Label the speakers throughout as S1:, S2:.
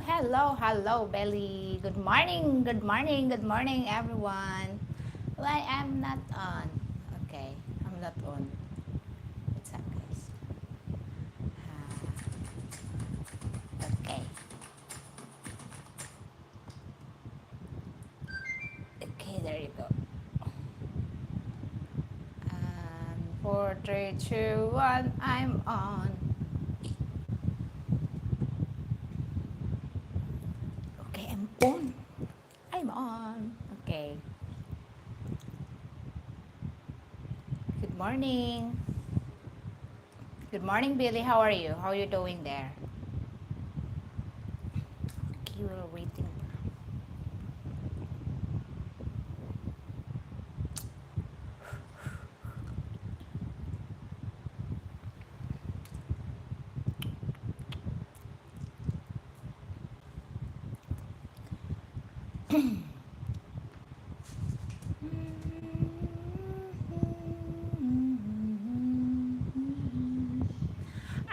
S1: hello, Belly. Good morning, good morning, everyone. Why I'm not on? Okay, I'm not on. What's up, guys? Okay, okay, there you go. 4, 3, 2, 1, I'm on. Okay, I'm on. I'm on. Okay, good morning. Good morning, Billy. How are you? How are you doing there? Okay, we're waiting.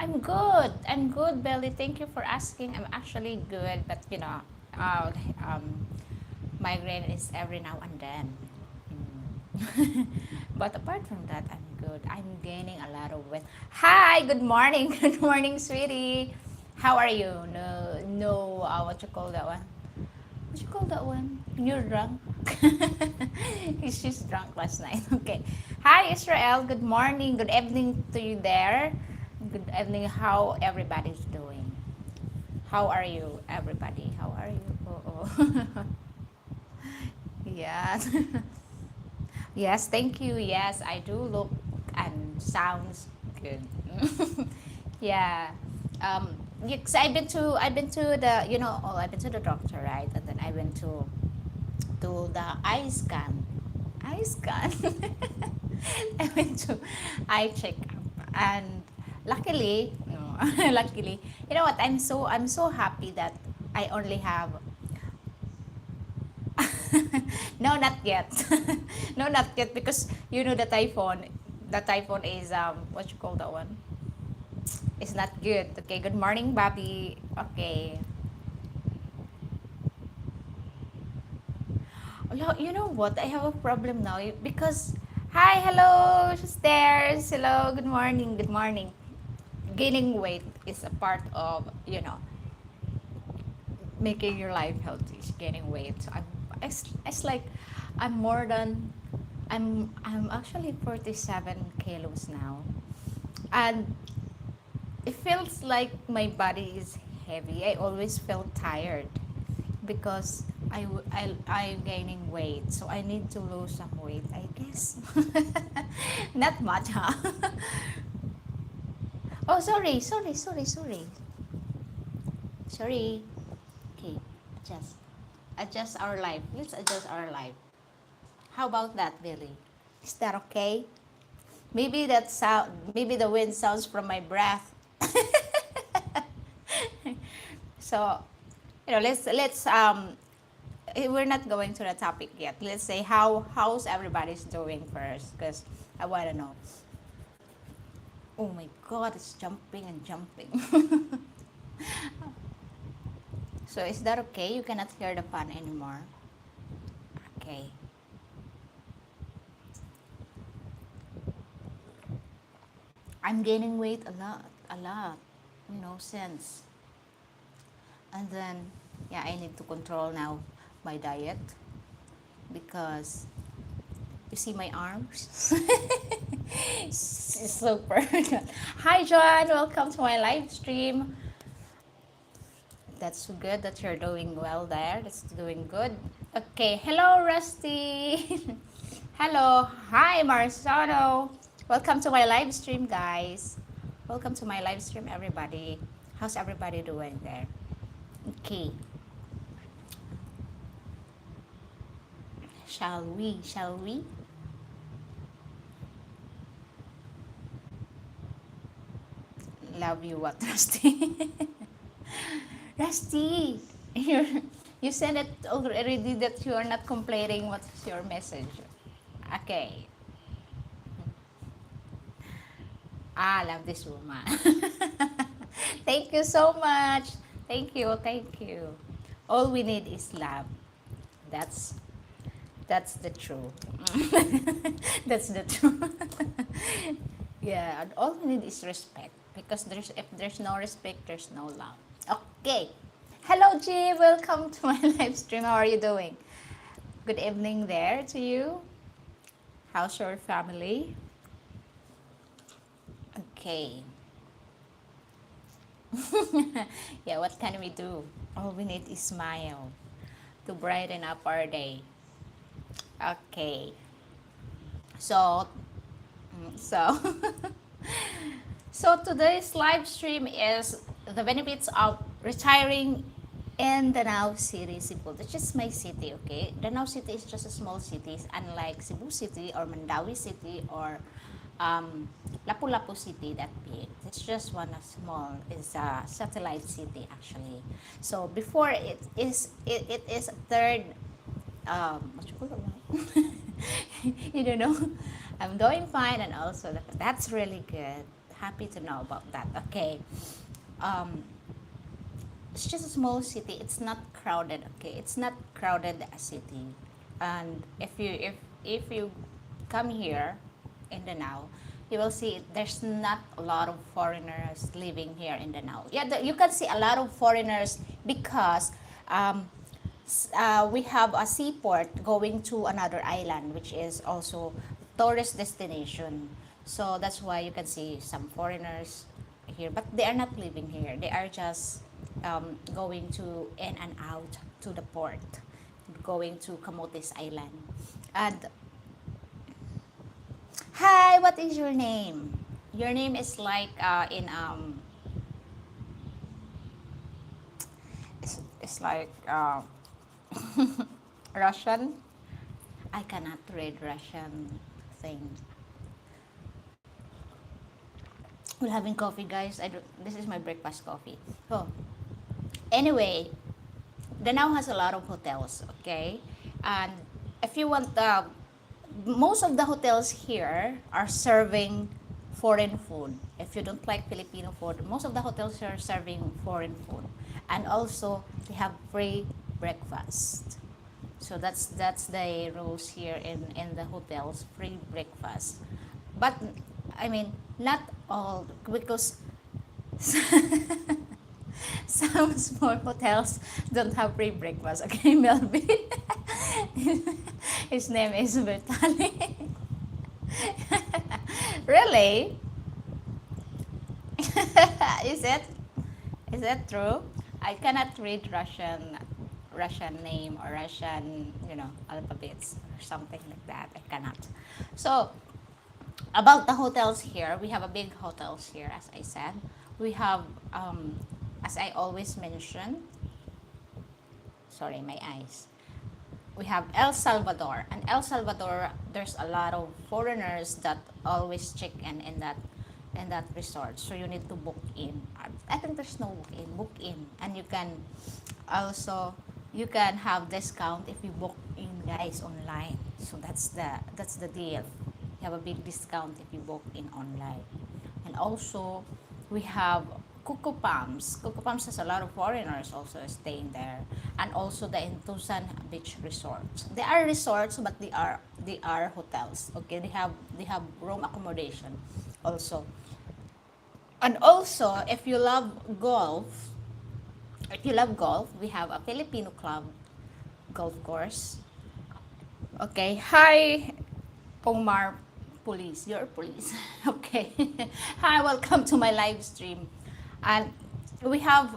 S1: I'm good. I'm good, Belly. Thank you for asking. I'm actually good, but uh, um, migraine is every now and then. Mm. But apart from that, I'm good. I'm gaining a lot of weight. Hi, good morning. Good morning, sweetie. How are you? No, no, what you call that one? What you call that one? You're drunk? She's drunk last night. Okay. Hi, Israel. Good morning. Good evening to you there. Good evening. How everybody's doing? How are you, everybody? How are you? Oh. Yes. Yes, thank you. Yes, I do look and sounds good. Yeah. Yes, I've been to the I've been to the doctor, right? And then I went to the eye scan. Eye scan. I went to eye checkup, and luckily, no, luckily, you know what? I'm so happy that I only have. No, not yet. No, not yet, because the typhoon is what you call that one? It's not good. Okay, good morning, Bobby. Okay. You know what? I have a problem now because hi, hello, stairs. Hello, good morning, good morning. Gaining weight is a part of making your life healthy. Is gaining weight. So it's like I'm more than I'm actually 47 kilos now, and it feels like my body is heavy. I always feel tired because I'm gaining weight, so I need to lose some weight, I guess. Not much, huh? Oh, sorry. Okay, adjust our life. Let's adjust our life. How about that, Billy? Is that okay? Maybe the wind sounds from my breath. So, we're not going to the topic yet. Let's say how's everybody's doing first, because I want to know. Oh my God, it's jumping and jumping. So is that okay? You cannot hear the fan anymore. Okay. I'm gaining weight a lot. Since. And then, yeah, I need to control now my diet because you see my arms. It's super. Hi, John. Welcome to my live stream. That's good that you're doing well there. That's doing good. Okay. Hello, Rusty. Hello. Hi, Marsano. Welcome to my live stream, guys. Welcome to my live stream, everybody. How's everybody doing there? Okay. Shall we? Shall we? Love you, what, Rusty? Rusty, you said it already that you are not complaining. What's your message? Okay. Love this woman. Thank you so much. Thank you, thank you. All we need is love. That's that's the truth. That's the truth. Yeah, and all we need is respect because there's if there's no respect, there's no love. Okay. Hello, G. Welcome to my live stream. How are you doing? Good evening there to you. How's your family? Okay. Yeah, what can we do? All we need is smile to brighten up our day. Okay. So, so so today's live stream is the benefits of retiring in Danao City, Cebu. That's just my city, okay? Danao City is just a small city, unlike Cebu City or Mandawi City or Lapu-Lapu City that big. It's just one of small, is a satellite city actually. So before it is a third what you call it? You don't know. I'm doing fine and also that's really good. Happy to know about that. Okay. Um, it's just a small city. It's not crowded. Okay, it's not crowded city. And if you come here in Danao, you will see there's not a lot of foreigners living here in Danao. Yeah, you can see a lot of foreigners because um, we have a seaport going to another island, which is also tourist destination. So that's why you can see some foreigners here, but they are not living here. They are just going to in and out to the port, going to Camotes Island. And hi, what is your name? Your name is like in it's like Russian. I cannot read Russian thing. We're having coffee, guys. This is my breakfast coffee. Oh, anyway, Danao has a lot of hotels. Okay, and if you want, most of the hotels here are serving foreign food. If you don't like Filipino food, most of the hotels are serving foreign food, and also they have free breakfast. So that's the rules here in the hotels, free breakfast. But I mean, not all because some small hotels don't have free breakfast. Okay, Melvin. His name is Bertali. Really? Is it? Is that true? I cannot read Russian name or Russian, alphabets or something like that. I cannot. So about the hotels here, we have a big hotels here, as I said. We have, as I always mention, sorry, my eyes. We have El Salvador, and El Salvador, there's a lot of foreigners that always check in that resort. So you need to book in. I think there's no book in, and you can also you can have discount if you book in, guys, online. So that's the deal. You have a big discount if you book in online. And also we have Coco Palms. Coco Palms has a lot of foreigners also staying there, and also the Intusan Beach Resorts. They are resorts, but they are hotels. Okay, they have room accommodation also. And also, if you love golf, we have a Filipino club golf course. Okay, hi, Omar Police. You're police. Okay. Hi, welcome to my live stream. And we have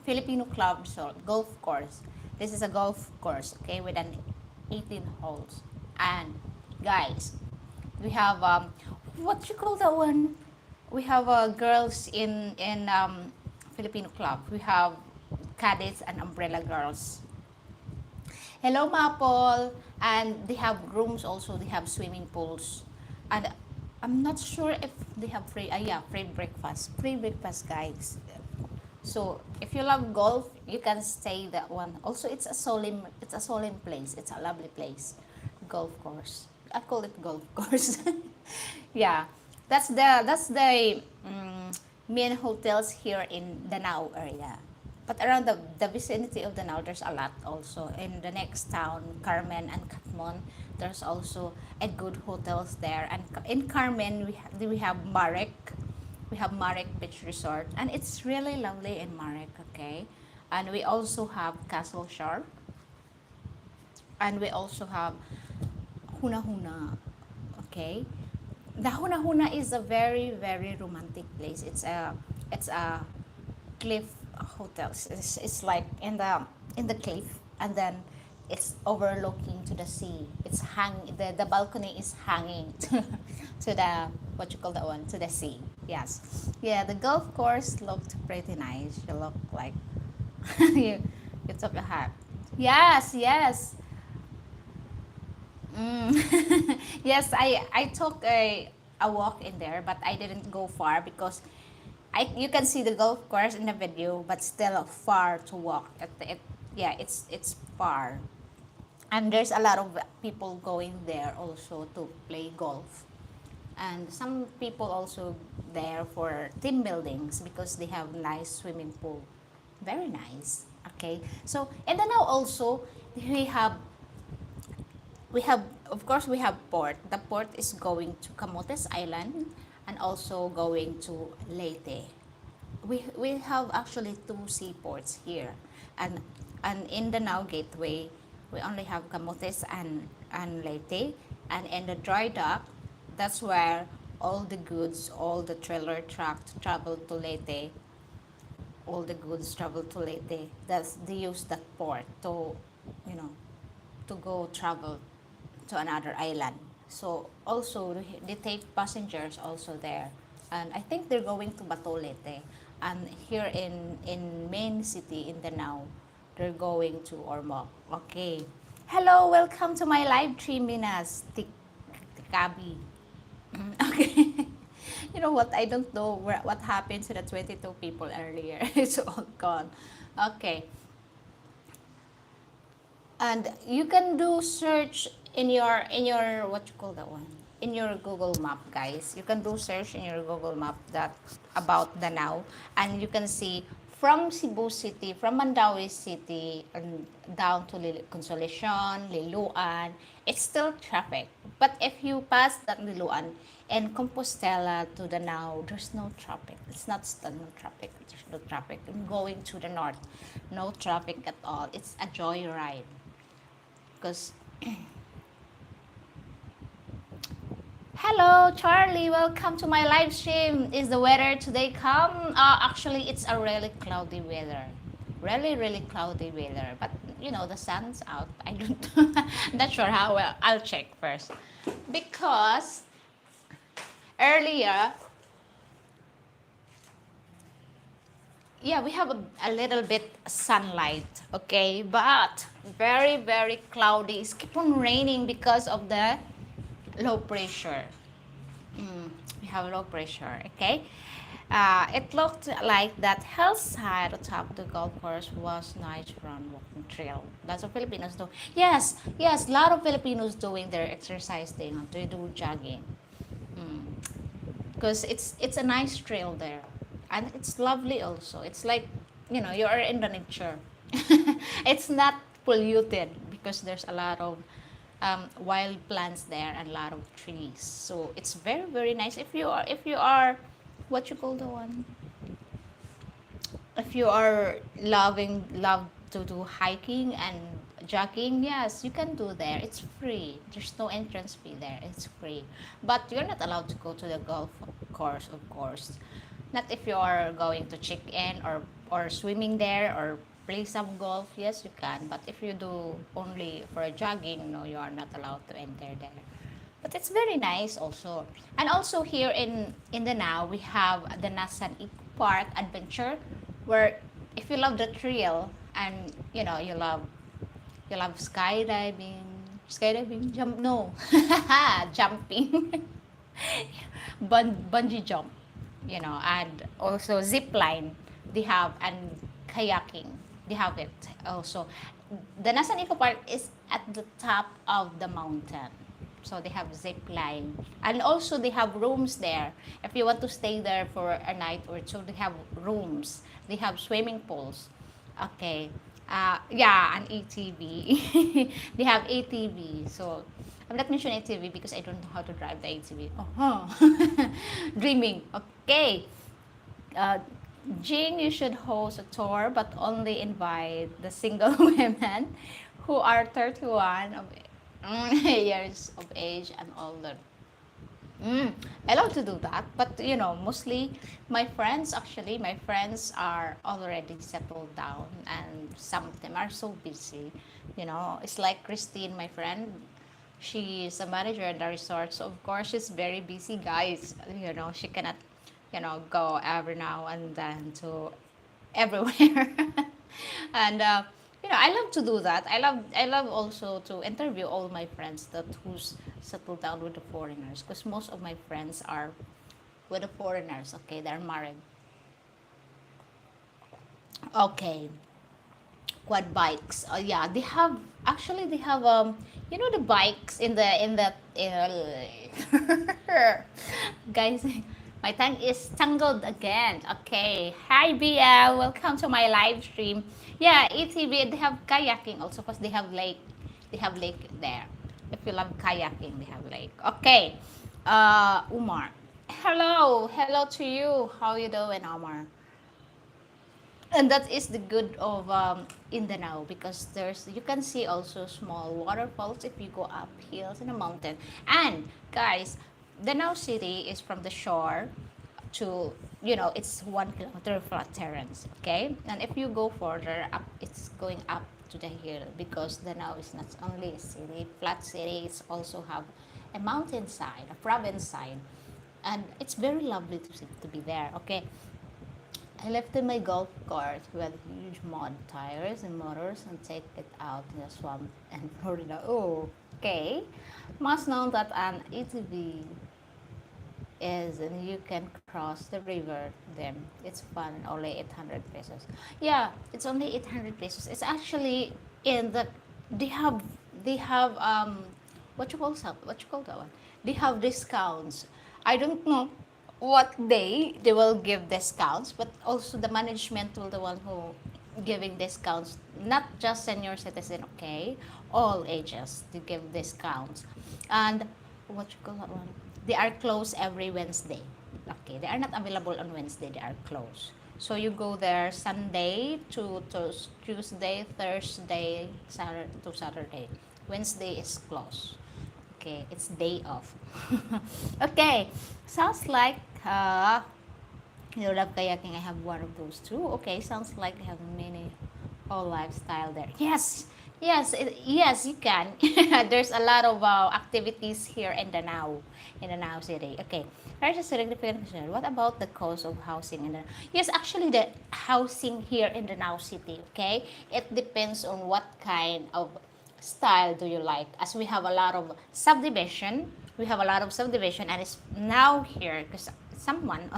S1: Filipino club resort golf course. This is a golf course, okay, with an 18 holes. And guys, we have what you call that one? We have girls in Filipino club. We have cadets and umbrella girls. Hello, Maple. And they have rooms also. They have swimming pools. And I'm not sure if they have free, yeah, free breakfast. Free breakfast, guys. So if you love golf, you can stay that one. Also, it's a solemn place. It's a lovely place. Golf course. I call it golf course. Yeah, that's the main hotels here in Danao area. But around the vicinity of Danao, there's a lot also. In the next town, Carmen and Catmon, there's also a good hotels there. And in Carmen, we have Marek. We have Marek Beach Resort. And it's really lovely in Marek, okay? And we also have Castle Shore. And we also have Huna Huna, okay? The Huna Huna is a very, very romantic place. It's a cliff hotel. It's like in the cliff, and then it's overlooking to the sea. It's hang the balcony is hanging to the, what you call that one, to the sea. Yes, yeah. The golf course looked pretty nice. You look like you you took a hat. Yes, yes. Mm. Yes, I took a walk in there, but I didn't go far because you can see the golf course in the video, but still far to walk. Yeah, it's far, and there's a lot of people going there also to play golf, and some people also there for team buildings because they have nice swimming pool, very nice. Okay, so and then now also we have we have of course we have port. The port is going to Camotes Island and also going to Leyte. We have actually two seaports here, and in the Now Gateway we only have Camotes and Leyte, and in the dry dock, that's where all the goods, all the trailer truck travel to Leyte. All the goods travel to Leyte. That's they use that port to, you know, to go travel to another island. So also they take passengers also there, and I think they're going to Batolete. And here in main city in Danao, they're going to Ormoc. Okay. Hello, welcome to my live stream, Minas Tikabi. Okay. You know what? I don't know what happened to the 22 people earlier. It's all gone. Okay. And you can do search in your what you call that one, in your Google map, guys. You can do search in your Google map that about Danao, and you can see from Cebu City, from Mandaue City, and down to Consolacion, Liloan. It's still traffic, but if you pass that Liloan and Compostela to Danao, there's no traffic. It's not still no traffic. There's no traffic. And going to the north, no traffic at all. It's a joyride because hello, Charlie. Welcome to my live stream. Is the weather today calm? Actually, it's a really cloudy weather. Really, really cloudy weather. But you know, the sun's out. I don't. I'm not sure how well. I'll check first. Because earlier, yeah, we have a little bit sunlight. Okay, but very, very cloudy. It's keep on raining because of the low pressure. We have low pressure, okay? It looked like that hillside atop the golf course was nice run walking trail. Lots of Filipinos do. Yes, yes, a lot of Filipinos doing their exercise thing. They do jogging. Because it's a nice trail there. And it's lovely also. It's like, you're in the nature. It's not polluted because there's a lot of wild plants there and a lot of trees. So it's very very nice if you are what you call the one, if you are love to do hiking and jogging. Yes, you can do there. It's free. There's no entrance fee there. It's free, but you're not allowed to go to the golf course, of course. Not if you are going to check in or swimming there or play some golf. Yes, you can. But if you do only for jogging, no, you are not allowed to enter there. But it's very nice also. And also here in the now we have the Nasan Eco Park Adventure, where if you love the thrill and you love skydiving, jump, no, jumping, bungee jump, and also zip line they have, and kayaking they have it also. The Nasan Eco Park is at the top of the mountain, so they have zip line, and also they have rooms there. If you want to stay there for a night or two, they have rooms. They have swimming pools. Okay. Yeah, an ATV. They have ATV. So I'm not mentioning ATV because I don't know how to drive the ATV. Uh-huh. Dreaming. Okay. Uh, Jing, you should host a tour, but only invite the single women who are 31 of years of age and older. Mm, I love to do that, but mostly my friends are already settled down, and some of them are so busy. It's like Christine, my friend. She's a manager at the resort, so of course she's very busy, guys. She cannot, go every now and then to everywhere. And I love to do that. I love also to interview all my friends that who's settled down with the foreigners, because most of my friends are with the foreigners. Okay, they're married. Okay, quad bikes. Yeah, they have the bikes guys. My tongue is tangled again. Okay, hi BL, welcome to my live stream. Yeah, ATV. They have kayaking also because they have lake. They have lake there. If you love kayaking, they have lake. Okay, Umar. Hello to you. How you doing, Omar? And that is the good of Danao, because there's you can see also small waterfalls if you go up hills in a mountain. And guys, Danao City is from the shore to it's 1 kilometer flat terrace. Okay, and if you go further up, it's going up to the hill, because Danao is not only a city, flat city. It's also have a mountainside, a province side, and it's very lovely to be there. Okay, I lifted my golf cart with huge mud tires and motors and take it out in the swamp and Florida. Oh, okay. Must know that an ATV is, and you can cross the river then. It's fun, only 800 pesos. Yeah, it's only 800 pesos. It's actually in the, they have, they have, what you call that one? They have discounts. I don't know what day they will give discounts, but also the management will the one who giving discounts, not just senior citizen, okay, all ages to give discounts. And what you call that one, they are closed every Wednesday. Okay, they are not available on Wednesday, they are closed. So you go there Sunday to Tuesday, Thursday, Saturday to Saturday. Wednesday is closed. Okay, it's day off. Okay, sounds like you love kayaking. I have one of those too. Okay, sounds like you have many whole lifestyle there. Yes, yes, you can. There's a lot of activities here in the Now city. Okay, there's a significant question. What about the cost of housing in the? Yes, actually, the housing here in the Now city. Okay, it depends on what kind of style do you like. As we have a lot of subdivision, and it's now here because someone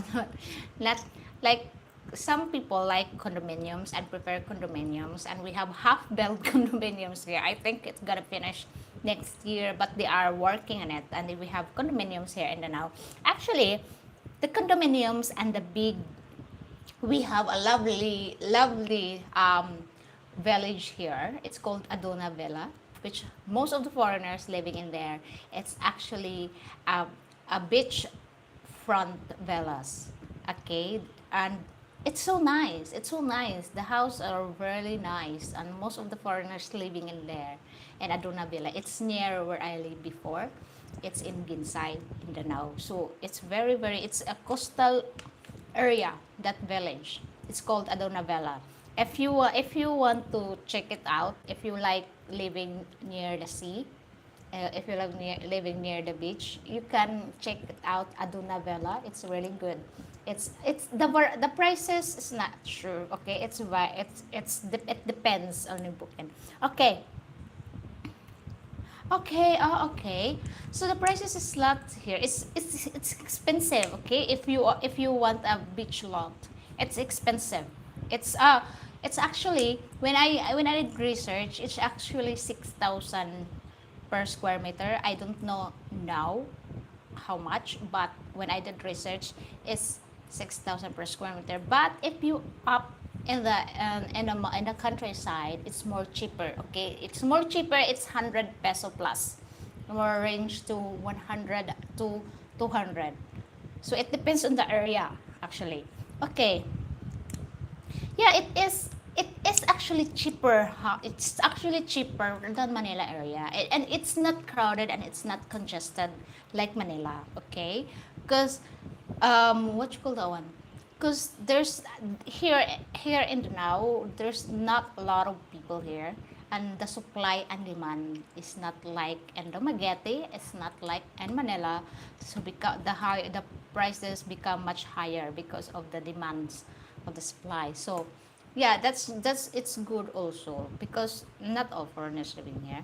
S1: not like some people like condominiums and prefer condominiums, and we have half built condominiums here. I think it's gonna finish next year, but they are working on it, and we have condominiums here in the now. Actually, the condominiums and the big, we have a lovely village here. It's called Adona Villa, which most of the foreigners living in there, it's actually a beach front villas. Okay, and it's so nice. It's so nice. The houses are really nice, and most of the foreigners living in there. And Adona Villa, it's near where I lived before. It's in Ginsay, in Danao. So it's it's a coastal area, that village. It's called Adonavela. If you want to check it out, if you like living near the sea, if you love living near the beach, you can check it out, Adonavela. It's really good. It's the prices is not sure. Okay, it depends on your booking. Okay, okay. So the prices is lot here. It's expensive. Okay, if you want a beach lot, it's expensive. It's actually when I did research, it's actually 6,000 per square meter. I don't know now how much, but when I did research, it's 6,000 per square meter. But in the countryside, it's more cheaper. Okay, it's more cheaper. It's 100 peso plus, more range to 100 to 200. So it depends on the area, actually. Okay, yeah, it is. It is actually cheaper. It's actually cheaper than Manila area, and it's not crowded and it's not congested like Manila. Okay, because what you call that one? Because there's here in Danao, there's not a lot of people here, and the supply and demand is not like in Dumaguete. It's not like in Manila. So because the prices become much higher because of the demands of the supply. So yeah, that's it's good also because not all foreigners living here.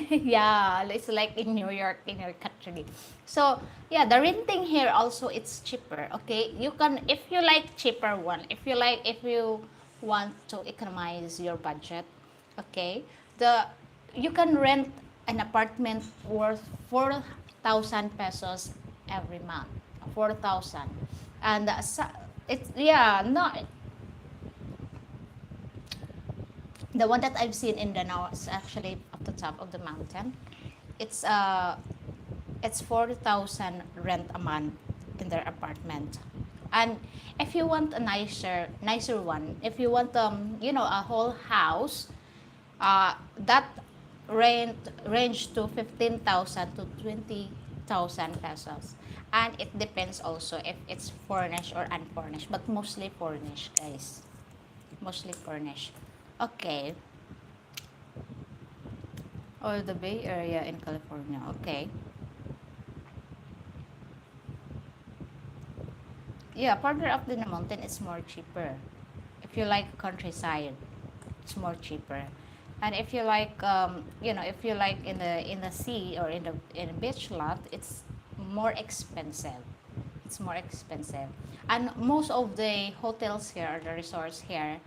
S1: Yeah, it's like in New York, in your country. So yeah, the renting here also it's cheaper. Okay, you can if you like cheaper one. If you want to economize your budget, okay, the you can rent an apartment worth 4,000 pesos every month. 4,000, and it's yeah no the one that I've seen in Danao is actually at the top of the mountain. It's uh it's 40,000 rent a month in their apartment. And if you want a nicer one, if you want a whole house, that rent range to 15,000 to 20,000 pesos. And it depends also if it's furnished or unfurnished, but mostly furnished, guys. Mostly furnished. Okay. Or the Bay Area in California. Okay. Yeah, further up in the mountain, it's more cheaper. If you like countryside, it's more cheaper. And if you like, if you like in the sea or in a beach lot, it's more expensive. It's more expensive. And most of the hotels here or the resorts here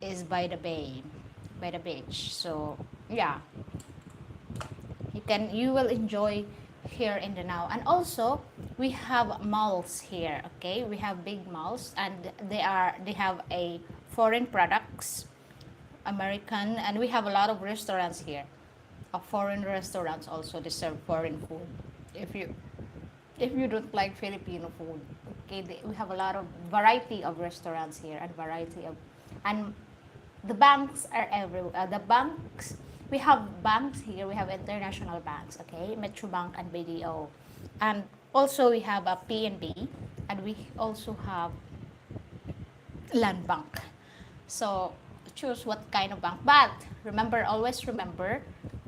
S1: is by the bay, by the beach. So yeah, you will enjoy here in Danao. And also we have malls here. Okay, we have big malls, and they have a foreign products, American, and we have a lot of restaurants here. Foreign restaurants also, they serve foreign food. If you if you don't like Filipino food, okay, we have a lot of variety of restaurants here and variety of and the banks are everywhere. The banks, we have banks here. We have international banks, okay, Metro Bank and BDO, and also we have a PNB, and we also have Land Bank. So choose what kind of bank. But remember, always remember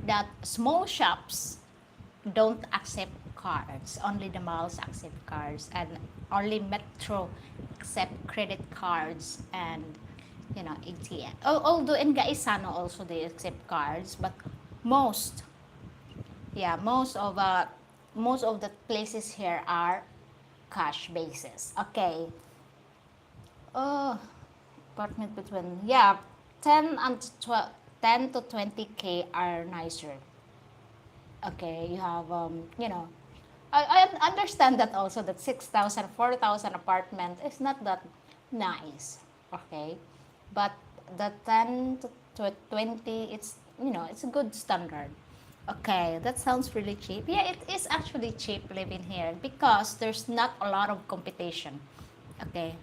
S1: that small shops don't accept cards. Only the malls accept cards, and only Metro accept credit cards and ATM. Although in Gaisano also they accept cards, but most yeah most of the places here are cash basis. Okay. Oh, apartment between 10 and 12, 10 to 20K are nicer. Okay, you have I understand that also that 6,000, 4,000 apartment is not that nice. Okay, but the 10 to 20, it's a good standard. Okay, that sounds really cheap. Yeah, it is actually cheap living here because there's not a lot of competition. Okay.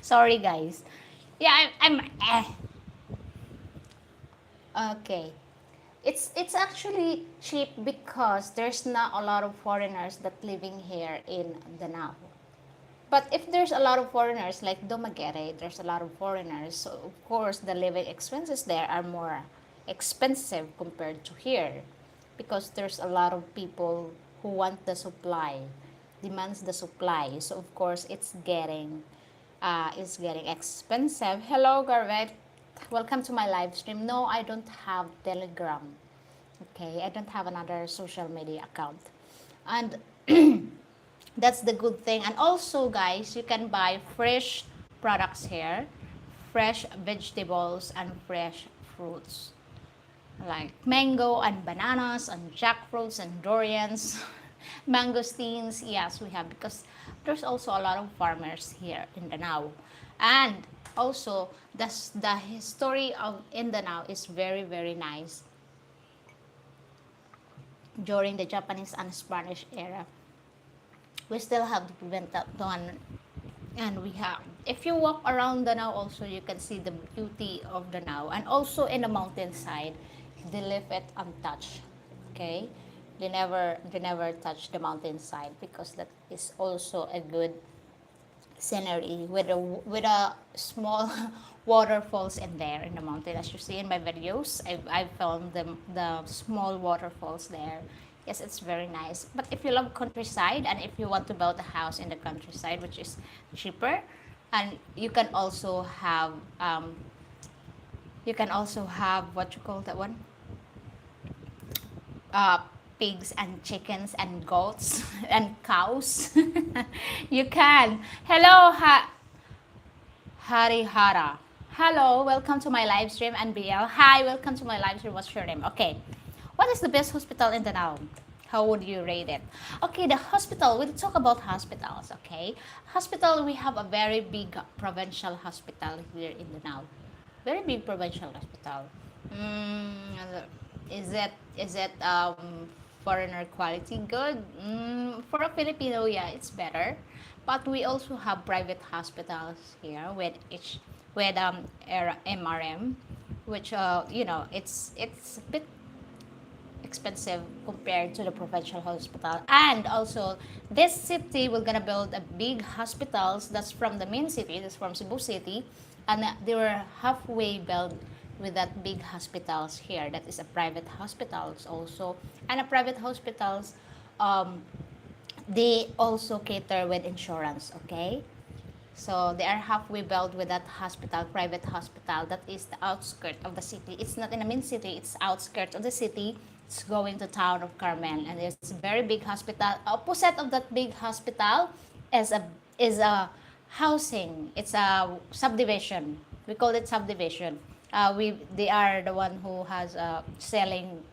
S1: Sorry, guys. Yeah, I'm okay. It's actually cheap because there's not a lot of foreigners that living here in Danao. But if there's a lot of foreigners like Dumaguete, there's a lot of foreigners. So of course the living expenses there are more expensive compared to here because there's a lot of people who want the supply, demands the supply. So of course it's getting expensive. Hello, Garvet. Welcome to my live stream. No, I don't have Telegram. Okay, I don't have another social media account. And that's the good thing. And also, guys, you can buy fresh products here, fresh vegetables and fresh fruits like mango and bananas and jackfruits and durians. Mangosteens, yes, we have, because there's also a lot of farmers here in Danao. And also, the history of Danao is very, very nice during the Japanese and Spanish era. We still have to prevent that one. And we have, if you walk around Danao also, you can see the beauty of Danao. And also in the mountainside, they leave it untouched. Okay? They never touch the mountainside, because that is also a good scenery with a small waterfalls in there in the mountain. As you see in my videos, I filmed the small waterfalls there. Yes, it's very nice. But if you love countryside, and if you want to build a house in the countryside, which is cheaper, and you can also have what you call that one, uh, pigs and chickens and goats and cows. You can. Hello, Harihara. Hello, welcome to my live stream. And BL, hi, welcome to my live stream. What's your name? Okay. What is the best hospital in Danao? How would you rate it? Okay, the hospital, we'll talk about hospitals, okay? Hospital, we have a very big provincial hospital here in Danao. Very big provincial hospital. Mm, is it foreigner quality good? For a Filipino, yeah, it's better. But we also have private hospitals here with MRM, which it's a bit expensive compared to the provincial hospital. And also, this city, we're gonna build a big hospitals that's from the main city, that's from Cebu City, and they were halfway built with that big hospitals here. That is a private hospitals also, and a private hospitals, um, they also cater with insurance. Okay, so they are halfway built with that hospital, private hospital, that is the outskirt of the city. It's not in the main city, it's outskirts of the city. It's going to town of Carmen, and it's a very big hospital. Opposite of that big hospital is a housing. It's a subdivision. We call it subdivision. They are the one who has selling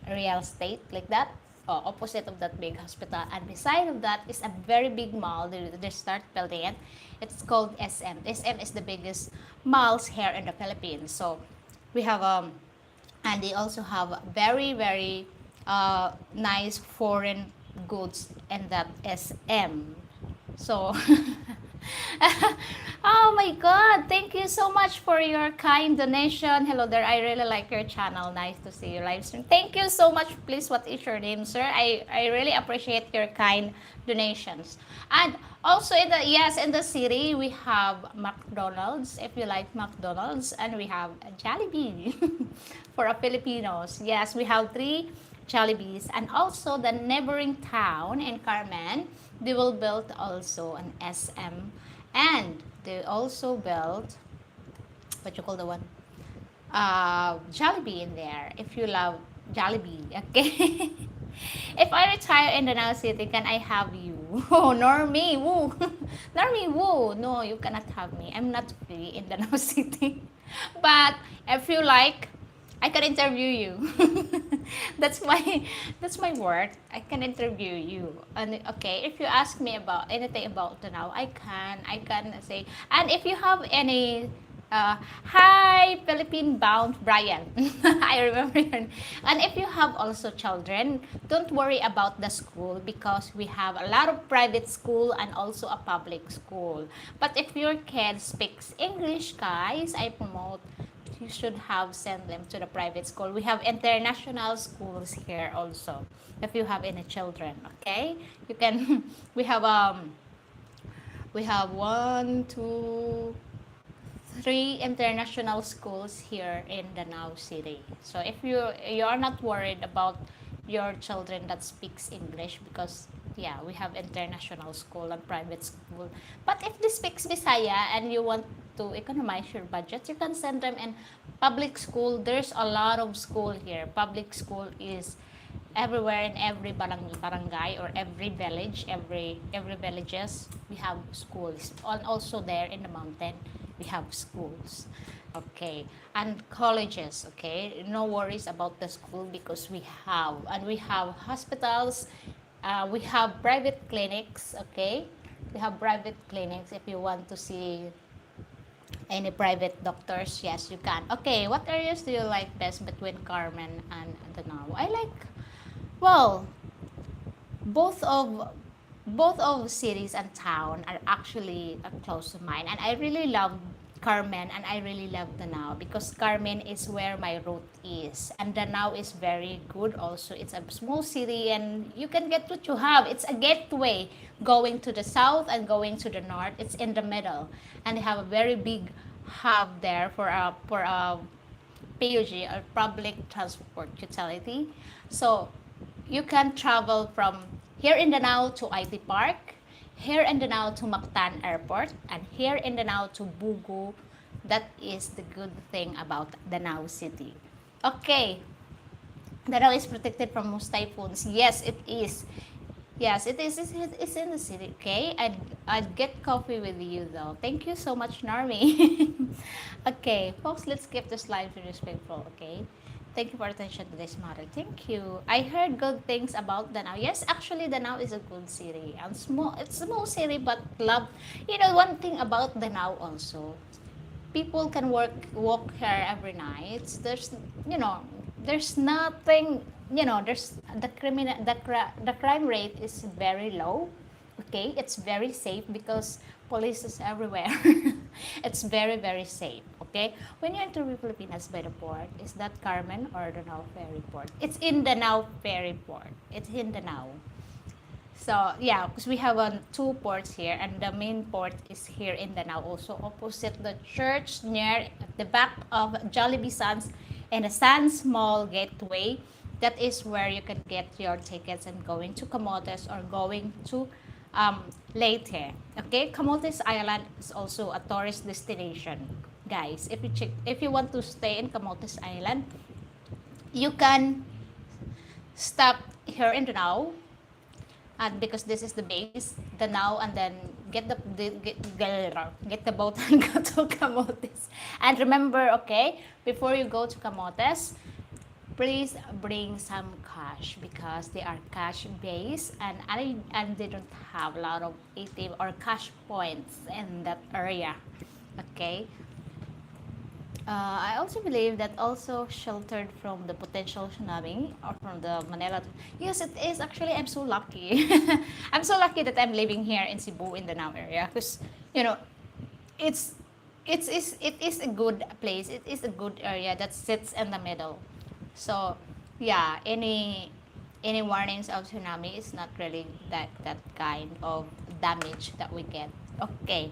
S1: real estate like that, opposite of that big hospital. And beside of that is a very big mall. They start building it. It's called SM is the biggest malls here in the Philippines. So we have and they also have very, very nice foreign goods in that SM. So oh my god, thank you so much for your kind donation. Hello there, I really like your channel. Nice to see you live stream. Thank you so much. Please, what is your name, sir? I really appreciate your kind donations. And also in the city we have McDonald's, if you like McDonald's, and we have a Jollibee for a Filipinos. Yes, we have three Jollibees. And also the neighboring town in Carmen, they will build also an SM, and they also built what you call the one, Jollibee in there. If you love Jollibee, okay. If I retire in Danao City, can I have you? Oh, Normie, woo. Normie, woo. No, you cannot have me. I'm not free in Danao City. But if you like, I can interview you. that's my that's my word. I can interview you. And okay, if you ask me about anything about Danao, I can say. And if you have any hi, Philippine bound Brian. I remember your name. And if you have also children, don't worry about the school, because we have a lot of private school and also a public school. But if your kid speaks English, guys, I promote you should have sent them to the private school. We have international schools here also. If you have any children, okay, you can. We have one, two, three international schools here in Danao City. So if you are not worried about your children that speaks English, because yeah, we have international school and private school. But if they speaks Bisaya and you want to economize your budget, you can send them in public school. There's a lot of school here. Public school is everywhere in every barangay or every village, every villages we have schools. And also there in the mountain we have schools. Okay, and colleges. Okay, no worries about the school, because we have hospitals We have private clinics, okay? We have private clinics if you want to see any private doctors. Yes, you can. Okay, what areas do you like best between Carmen and Danao? I like, well, both of both of cities and town are actually close to mine, and I really love Carmen and I really love Danao because Carmen is where my root is, and Danao is very good also. It's a small city and you can get what you have. It's a gateway going to the south and going to the north. It's in the middle, and they have a very big hub there for a PUG or public transport utility. So you can travel from here in Danao to IT Park, here in Danao to Mactan Airport, and here in Danao to Bugu. That is the good thing about Danao City. Okay, Danao is protected from most typhoons. Yes, it is. Yes, it is. It's in the city. Okay, I'd get coffee with you though. Thank you so much, Narmi. Okay, folks, let's keep the slide very respectful. Okay. Thank you for attention to this matter. Thank you. I heard good things about Danao. Yes, actually, Danao is a good city. And small, it's a small city, but love. You know, one thing about Danao also, people can walk here every night. There's, you know, there's nothing, you know, there's the crime rate is very low. Okay, it's very safe because police is everywhere. It's very safe. Okay, when you enter the Filipinas by the port, is that Carmen or Danao Ferry Port? It's in Danao Ferry Port. It's in Danao. So yeah, because we have two ports here, and the main port is here in Danao, also opposite the church, near the back of Jollibee Sands and the Sands Mall Gateway. That is where you can get your tickets and going to Camotes or going to Leyte. Okay, Camotes Island is also a tourist destination, guys. If you want to stay in Camotes Island, you can stop here in Danao, and because this is the base, Danao, and then get the boat and go to Camotes. And remember, okay, before you go to Camotes, please bring some cash because they are cash based, and they don't have a lot of ATM or cash points in that area. Okay, I also believe that also sheltered from the potential tsunami or from the Manila. Yes, it is. Actually, I'm so lucky. I'm so lucky that I'm living here in Cebu in the Now area because, you know, it's it is a good place. It is a good area that sits in the middle. So, yeah, any warnings of tsunami is not really that kind of damage that we get. Okay,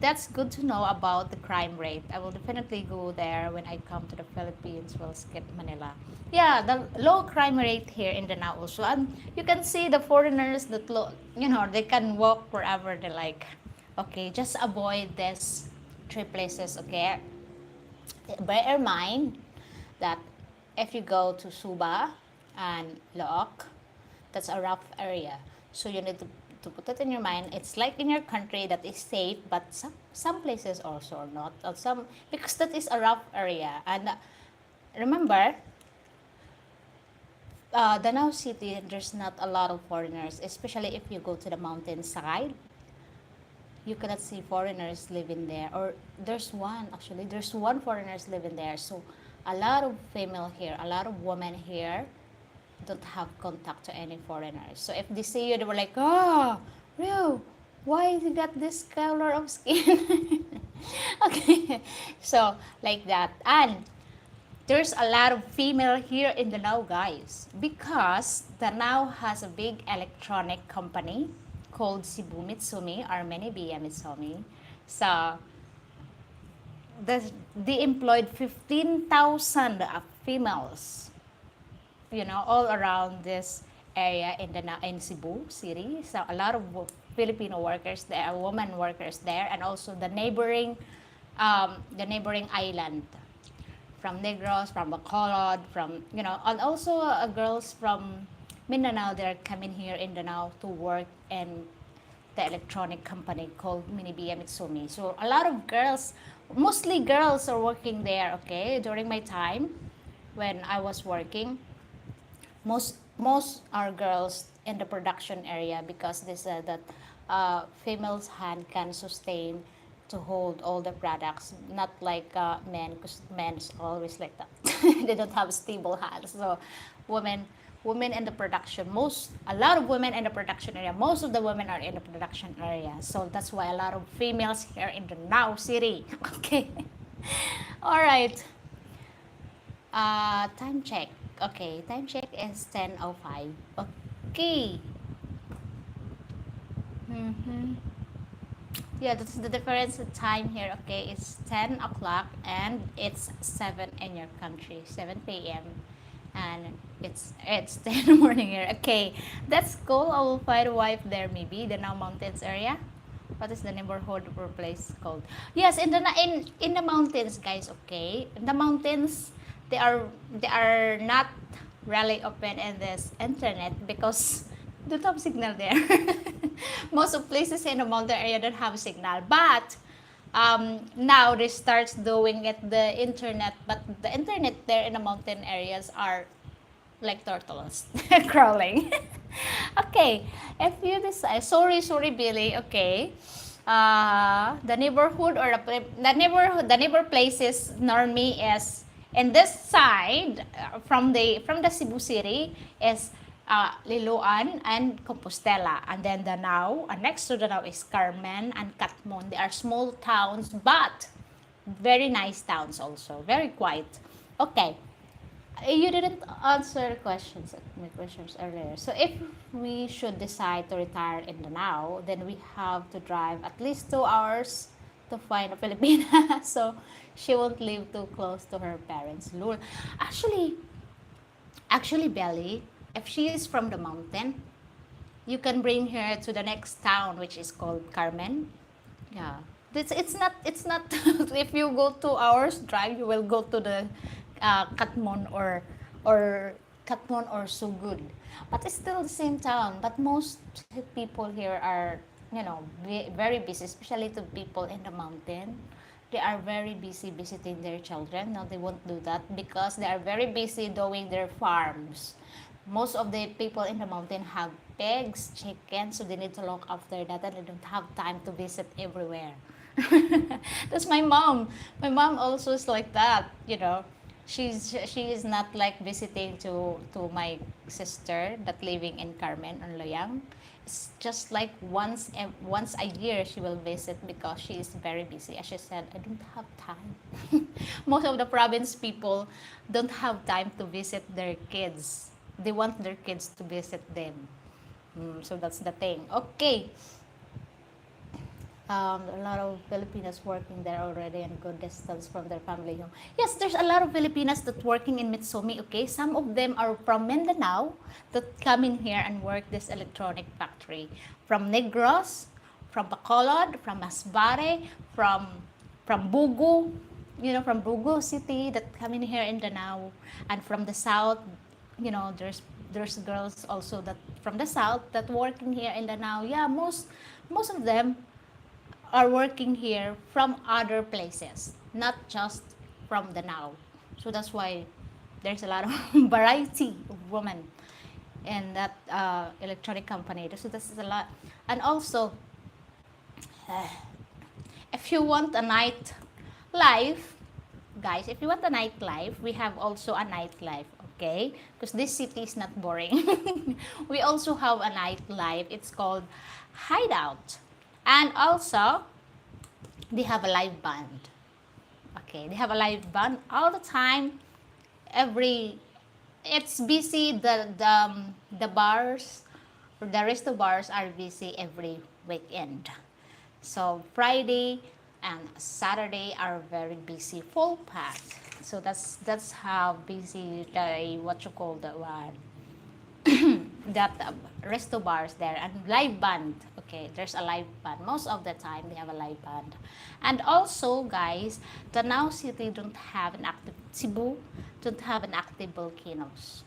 S1: that's good to know about the crime rate. I will definitely go there when I come to the Philippines. We'll skip Manila. Yeah, the low crime rate here in Danao also. And you can see the foreigners that, you know, they can walk wherever they like. Okay, just avoid this three places, okay? Bear in mind that if you go to Suba and Look, that's a rough area. So you need to put it in your mind. It's like in your country that is safe, but some places also are not. Or some because that is a rough area. And remember, Danao City, there's not a lot of foreigners, especially if you go to the mountainside. You cannot see foreigners living there, or there's one foreigners living there. So a lot of female here, a lot of women here don't have contact to any foreigners. So if they see you, they were like, oh, real, why you got this color of skin? Okay, so like that. And there's a lot of female here in Danao, guys, because Danao has a big electronic company called Cebu Mitsumi or Mini BM Mitsumi. So they employed 15,000 females, you know, all around this area in Cebu City. So a lot of Filipino workers there, women workers there, and also the neighboring island, from Negros, from Bacolod, from, you know, and also girls from Mindanao. They're coming here in Danao to work in the electronic company called Mini BM Mitsumi. So a lot of girls, mostly girls, are working there. Okay, during my time when I was working, most are girls in the production area, because they said that female's hand can sustain to hold all the products, not like men, because men's always like that. They don't have stable hands. So women women in the production, most a lot of women in the production area, most of the women are in the production area, so that's why a lot of females here in the Danao City. Okay. All right. Time check. Okay, time check is 10:05. Okay. Mm-hmm. Yeah, that's the difference in time here. Okay, it's 10 o'clock and it's 7 in your country, 7 p.m. And it's 10 in the morning here. Okay, that's cool. I will find a wife there, maybe the Now Mountains area. What is the neighborhood or place called? Yes, in the mountains, guys. Okay, in the mountains, they are not really open in this internet because don't have signal there. Most of places in the mountain area don't have signal, but now they start doing it the internet, but the internet there in the mountain areas are like turtles crawling. Okay, if you decide, sorry Billy. Okay, the neighborhood or the neighbor places normally is in this side, from the Cebu City is Liloan and Compostela, and then Danao, and next to Danao is Carmen and Catmon. They are small towns, but very nice towns also, very quiet. Okay, you didn't answer my questions earlier. So if we should decide to retire in Danao, then we have to drive at least 2 hours to find a Filipina. So she won't live too close to her parents. Lul. Actually, Belly, if she is from the mountain, you can bring her to the next town, which is called Carmen. Yeah, it's not. If you go 2 hours drive, you will go to the Katmon or Katmon or Sugod, but it's still the same town. But most people here are, very busy, especially to people in the mountain. They are very busy visiting their children. Now they won't do that because they are very busy doing their farms. Most of the people in the mountain have pigs, chickens, so they need to look after that, and they don't have time to visit everywhere. That's my mom. My mom also is like that. She is not like visiting to my sister that living in Carmen or Loyang. It's just like once a year she will visit because she is very busy. As she said, I don't have time. Most of the province people don't have time to visit their kids. They want their kids to visit them. So that's the thing. Okay. A lot of Filipinas working there already and good distance from their family home. Yes, there's a lot of Filipinas that working in Mitsumi, okay? Some of them are from Mindanao that come in here and work this electronic factory. From Negros, from Bacolod, from Masbate, from Bugo, from Bugo City that come in here in Danao. And from the south, there's girls also that from the south that working here in Danao. Yeah, most of them are working here from other places, not just from the now. So that's why there's a lot of variety of women in that electronic company. So that's a lot. And also, if you want a night life, guys, if you want a nightlife, we have also a nightlife, okay? Because this city is not boring. We also have a nightlife. It's called Hideout. And also, they have a live band. Okay, they have a live band all the time. It's busy. The bars, the resto bars are busy every weekend. So Friday and Saturday are very busy, full packed. So that's how busy the what you call the one that resto bars there, and live band. Okay, there's a live band most of the time. They have a live band. And also, guys, Danao City don't have an active Cebu don't have an active volcanoes.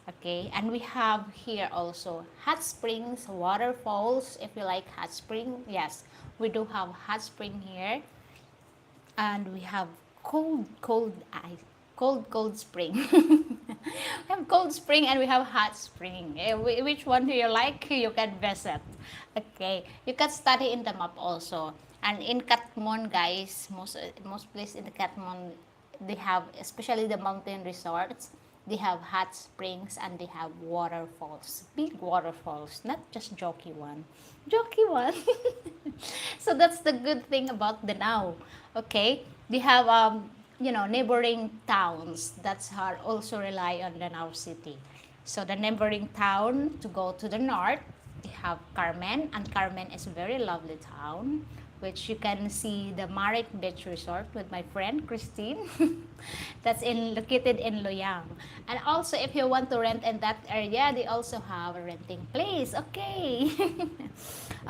S1: Okay, and we have here also hot springs, waterfalls. If you like hot spring, yes, we do have hot spring here. And we have cold spring. We have cold spring and we have hot spring. Which one do you like? You can visit. Okay, you can study in the map also. And in Katmon, guys, most place in the Katmon, they have, especially the mountain resorts, they have hot springs and they have waterfalls, big waterfalls, not just jokey one. Jokey one. So that's the good thing about Danao. Okay, they have neighboring towns that are also rely on Danao City. So the neighboring town to go to the north, they have Carmen, and Carmen is a very lovely town, which you can see the Marik Beach Resort with my friend Christine. That's located in Loyang. And also, if you want to rent in that area, they also have a renting place. Okay.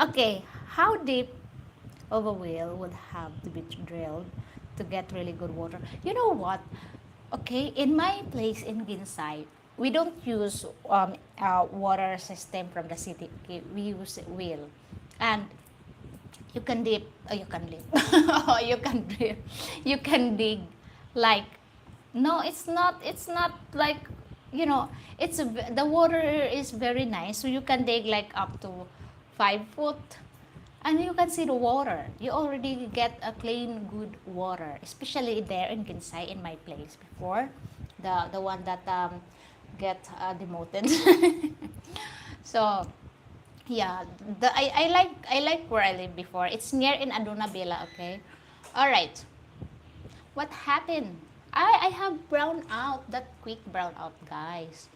S1: Okay, how deep of a well would have to be drilled to get really good water? You know what? Okay, in my place in Ginsai, we don't use water system from the city. Okay, we use well, and you can dip. You can dip. You can drip. You can dig. Like, no, it's not. It's not like, it's the water is very nice. So you can dig like up to 5 foot, and you can see the water. You already get a clean, good water, especially there in Ginsai, in my place before, the one that get demoted. So yeah, I like where I lived before. It's near in Aduna Villa. Okay, all right. What happened? I have brown out. That quick brown out, guys.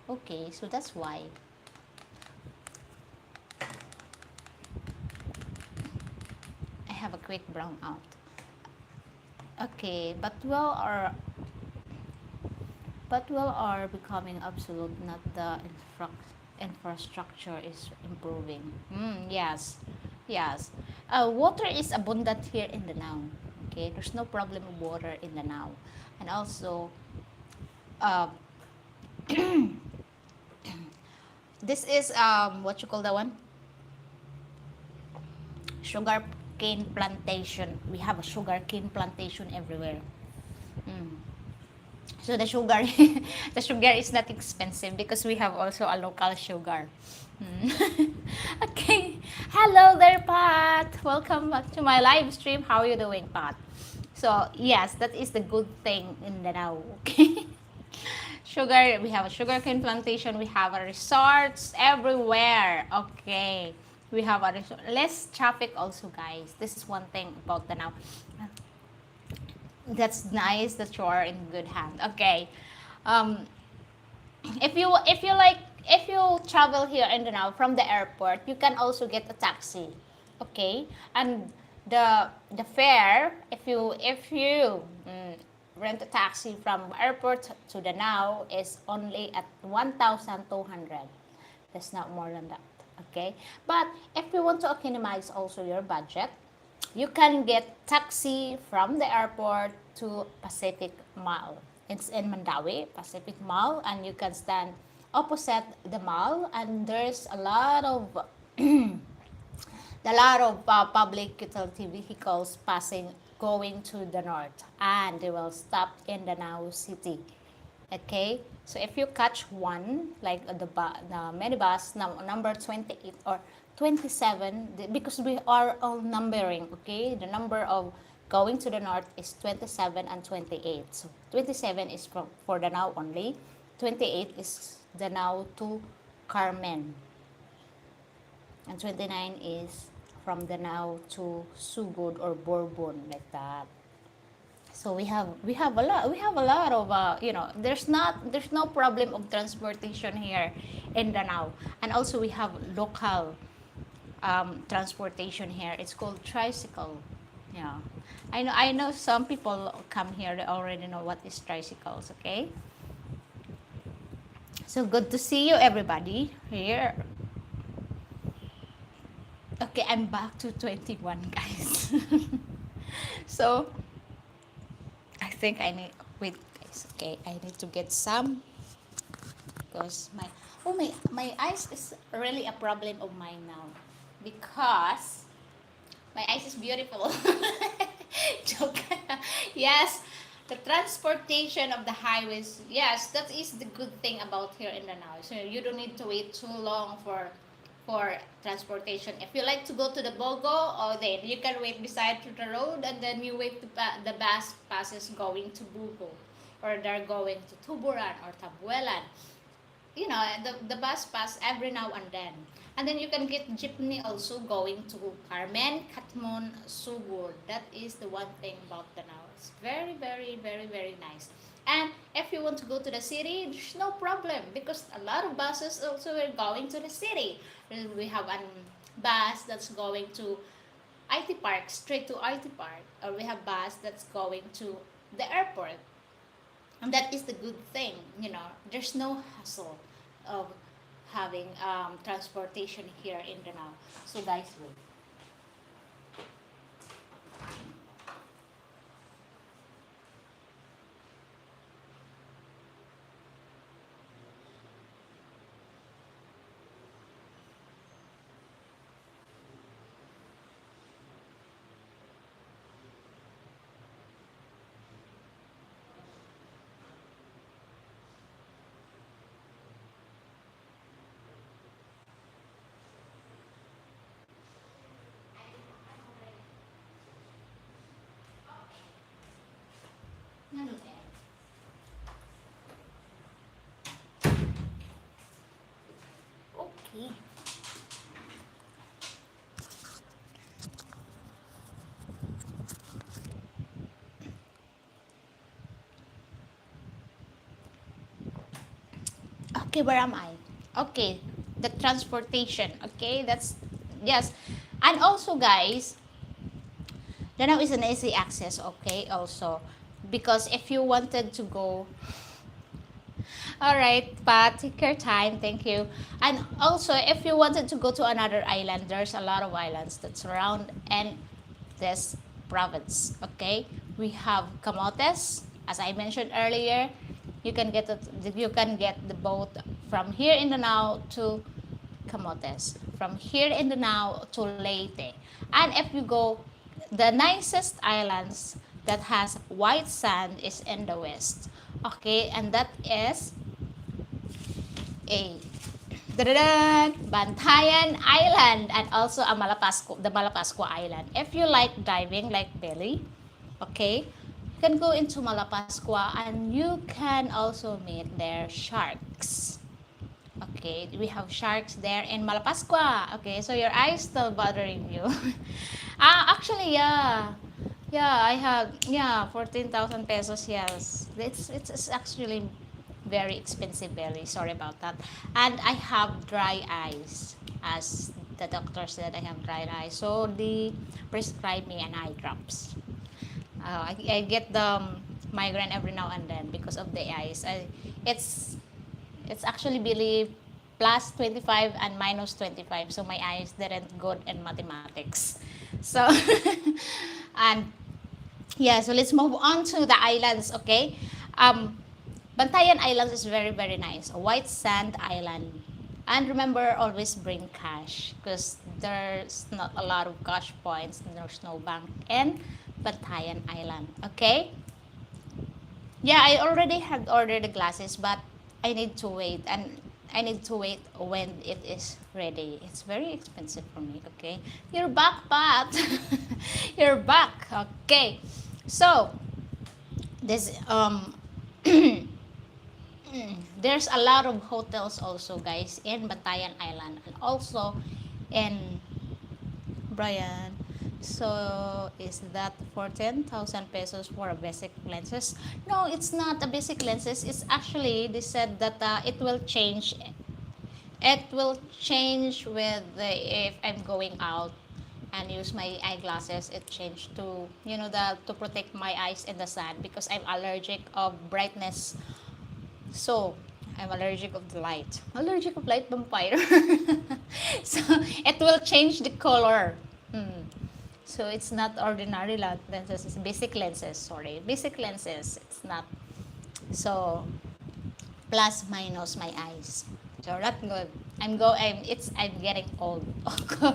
S1: Okay, so that's why. I have a quick brown out. Okay, but well are becoming absolute, not the infrastructure is improving. Yes, yes. Water is abundant here in Danao. Okay, there's no problem with water in Danao, and also, uh, this is what you call that one? Sugar cane plantation. We have a sugar cane plantation everywhere. Mm. So the sugar, the sugar is not expensive because we have also a local sugar. Mm. Okay. Hello there, Pat. Welcome back to my live stream. How are you doing, Pat? So yes, that is the good thing in Danao. Okay. Sugar. We have a sugar cane plantation. We have a resorts everywhere. Okay. We have a resort. Less traffic also, guys. This is one thing about Danao. That's nice that you are in good hand. Okay. Um, if you travel here in Danao from the airport, you can also get a taxi. Okay, and the fare, if you rent a taxi from airport to Danao, is only at 1,200. That's not more than that. Okay, but if you want to economize also your budget, you can get taxi from the airport to Pacific Mall. It's in Mandawi, Pacific Mall, and you can stand opposite the mall, and there's a lot of public utility vehicles passing, going to the north, and they will stop in Danao City. Okay, so if you catch one, like the minibus number 28 or 27, because we are all numbering. Okay, the number of going to the north is 27 and 28. So 27 is for Danao only, 28 is Danao to Carmen, and 29 is from Danao to Sugod or Bourbon, like that. So we have a lot of there's no problem of transportation here in Danao, and also we have local transportation here. It's called tricycle. Yeah, I know some people come here, they already know what is tricycles. Okay, so good to see you, everybody here. Okay, I'm back to 21, guys. So I think I need, wait, guys. Okay, I need to get some, because my eyes is really a problem of mine now, because my eyes is beautiful. Joke. Yes, The transportation of the highways, yes, that is the good thing about here in Danao. So you don't need to wait too long for transportation. If you like to go to the Bogo, or then you can wait beside to the road, and then you wait the bus passes going to Bugo, or they're going to Tuburan or Tabuelan. You know, the bus pass every now and then. And then you can get jeepney also going to Carmen, Katmon, Sugur. That is the one thing about Danao. It's very, very, very, very nice. And if you want to go to the city, there's no problem because a lot of buses also are going to the city. We have a bus that's going to IT Park, straight to IT Park, or we have bus that's going to the airport. And that is the good thing, you know. There's no hassle of having transportation here in Danao. So guys, wait. Okay. Okay, where am I? Okay, the transportation. Okay, that's yes. And also guys, Danao is an easy access, okay, also. Because if you wanted to go, all right, Pat, take your time, thank you. And also, if you wanted to go to another island, there's a lot of islands that surround and this province, okay? We have Camotes, as I mentioned earlier. You can get the boat from here in Danao to Camotes, from here in Danao to Leyte. And if you go, the nicest islands that has white sand is in the west. Okay, and that is a Bantayan Island and also a the Malapascua Island. If you like diving like Belly, okay, you can go into Malapascua and you can also meet their sharks. Okay, we have sharks there in Malapascua. Okay, so your eyes still bothering you. Actually, yeah. Yeah, I have, yeah, 14,000 pesos, yes. It's actually very expensive, very sorry about that. And I have dry eyes, as the doctor said I have dry eyes. So they prescribed me an eye drops. I get the migraine every now and then because of the eyes. It's it's actually really plus 25 and minus 25. So my eyes didn't good in mathematics. So, and yeah, so let's move on to the islands, okay? Bantayan Islands is very, very nice. A white sand island. And remember, always bring cash because there's not a lot of cash points. There's no bank in Bantayan Island, okay? Yeah, I already had ordered the glasses, but I need to wait and I need to wait when it is ready. It's very expensive for me, okay? You're back, Pat. You're back. Okay. So, this there's a lot of hotels also, guys, in Bantayan Island and also in Brian. So, is that for 10,000 pesos for a basic lenses? No, it's not a basic lenses. It's actually, they said that it will change. It will change with if I'm going out and use my eyeglasses. It changed to, you know, to protect my eyes in the sun because I'm allergic of brightness. So, I'm allergic of the light. Allergic of light vampire. So, it will change the color. So it's not ordinary lenses, it's basic lenses, sorry. Basic lenses, it's not. So, plus minus my eyes. So, not good. I'm getting old. They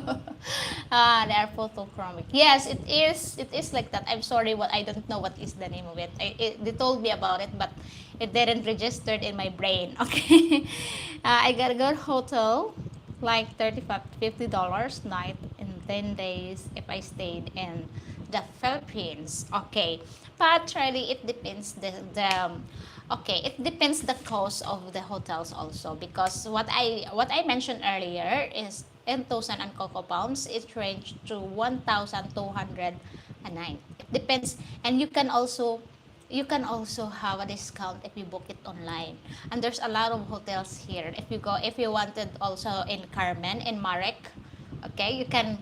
S1: are photochromic. Yes, it is. It is like that. I'm sorry, what I don't know what is the name of it. They told me about it, but it didn't registered in my brain. Okay. I got a good hotel, like $50 night in 10 days if I stayed in the Philippines. Okay, but really it depends okay, it depends the cost of the hotels also, because what I mentioned earlier is in Tosan and Coco Palms it ranged to 1,200 a night. It depends, and you can also have a discount if you book it online. And there's a lot of hotels here. If you wanted also in Carmen, in Marek, okay, you can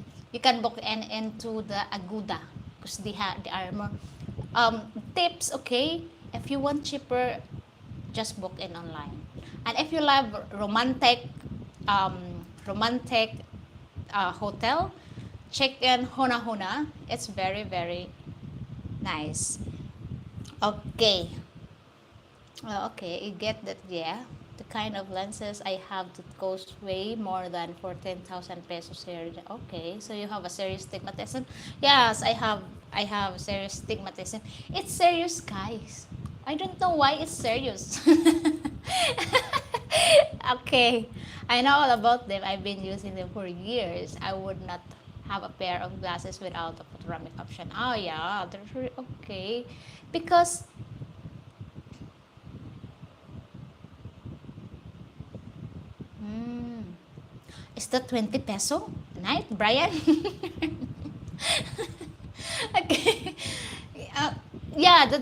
S1: book into the Aguda, because they are more tips. Okay, if you want cheaper, just book in online. And if you love romantic hotel, check in Hona Hona. It's very very nice. Okay. Okay, you get that, yeah. The kind of lenses I have that cost way more than 14,000 pesos here. Okay, so you have a serious stigmatism. Yes, I have serious stigmatism. It's serious, guys. I don't know why it's serious. Okay, I know all about them. I've been using them for years. I would not have a pair of glasses without a panoramic option. Oh yeah, they're really okay. Because mm, is that 20 peso a night, Brian? Okay. Uh, yeah, the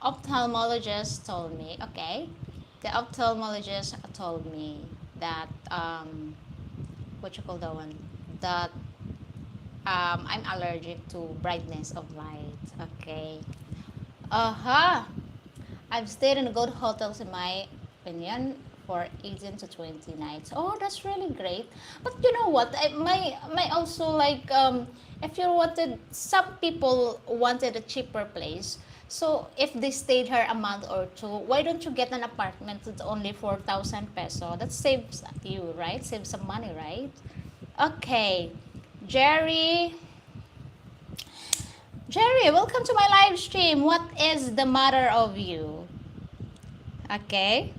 S1: ophthalmologist told me, okay, the ophthalmologist told me that, what you call that one? That I'm allergic to brightness of light. Okay. Uh-huh. I've stayed in good hotels in my opinion for 18 to 20 nights. Oh, that's really great. But you know what? My also like if you wanted, some people wanted a cheaper place. So if they stayed here a month or two, why don't you get an apartment that's only 4,000 peso? That saves you, right? Saves some money, right? Okay. Jerry, Jerry, welcome to my live stream. What is the matter of you? Okay.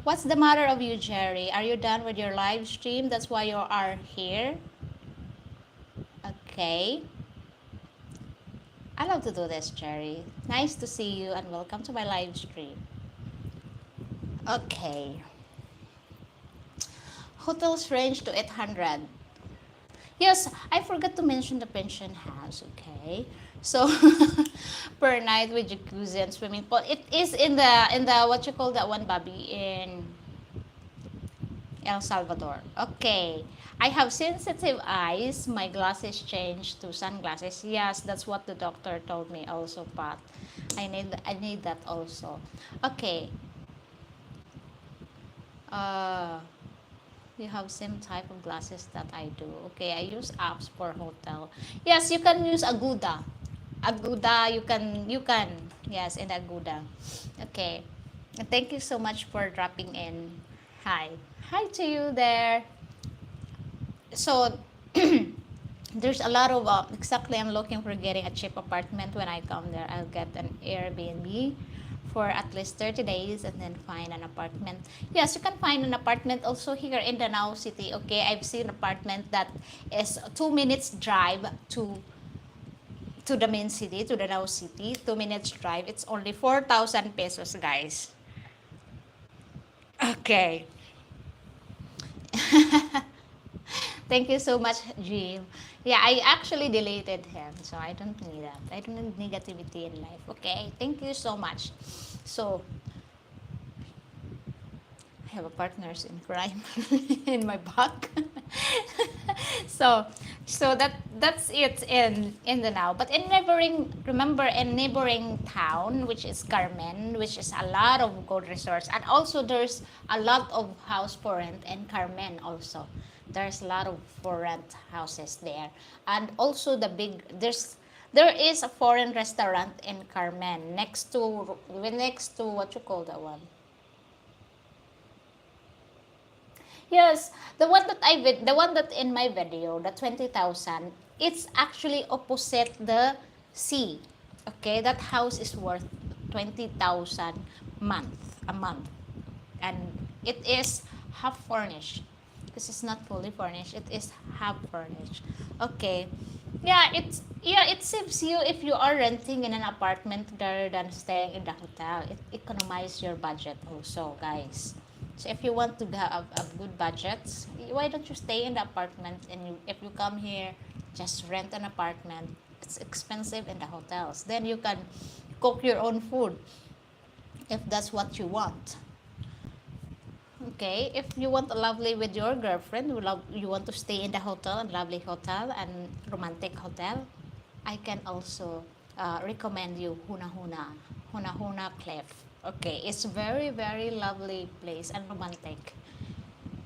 S1: What's the matter of you, Jerry? Are you done with your live stream? That's why you are here. Okay. I love to do this, Jerry. Nice to see you and welcome to my live stream. Okay. Hotels range to 800. Yes, I forgot to mention the pension house, okay? So per night with jacuzzi and swimming pool. It is in the what you call that one, Bobby, in El Salvador. Okay. I have sensitive eyes. My glasses changed to sunglasses. Yes, that's what the doctor told me also, Pat. I need that also. Okay. Uh you have same type of glasses that I do. Okay, I use apps for hotel. Yes, you can use Aguda. Aguda, you can yes, in Aguda. Okay. Thank you so much for dropping in. Hi. Hi to you there. So there's a lot of exactly, I'm looking for getting a cheap apartment. When I come there, I'll get an Airbnb for at least 30 days and then find an apartment. Yes, you can find an apartment also here in Danao City. Okay, I've seen apartment that is 2 minutes drive to the main city, to Danao City. 2 minutes drive. It's only 4,000 pesos, guys. Okay. Thank you so much, Jim. Yeah, I actually deleted him, so I don't need that. I don't need negativity in life. Okay, thank you so much. So I have a partners in crime in my back. so that's it in the now. But in neighboring, remember, in neighboring town, which is Carmen, which is a lot of gold resorts, and also there's a lot of house for rent in Carmen also. There's a lot of for rent houses there, and also there is a foreign restaurant in Carmen next to what you call that one. Yes, the one that in my video, the 20,000, it's actually opposite the sea. Okay, that house is worth 20,000 a month, and it is half furnished. This is not fully furnished. It is half furnished. Okay, yeah, it saves you if you are renting in an apartment rather than staying in the hotel. It economizes your budget also, guys. So if you want to have a good budget, why don't you stay in the apartment, and if you come here, just rent an apartment. It's expensive in the hotels. Then you can cook your own food if that's what you want. Okay, if you want a lovely with your girlfriend, you want to stay in the hotel, a lovely hotel and romantic hotel, I can also recommend you Huna Cliff. Okay, it's very very lovely place and romantic.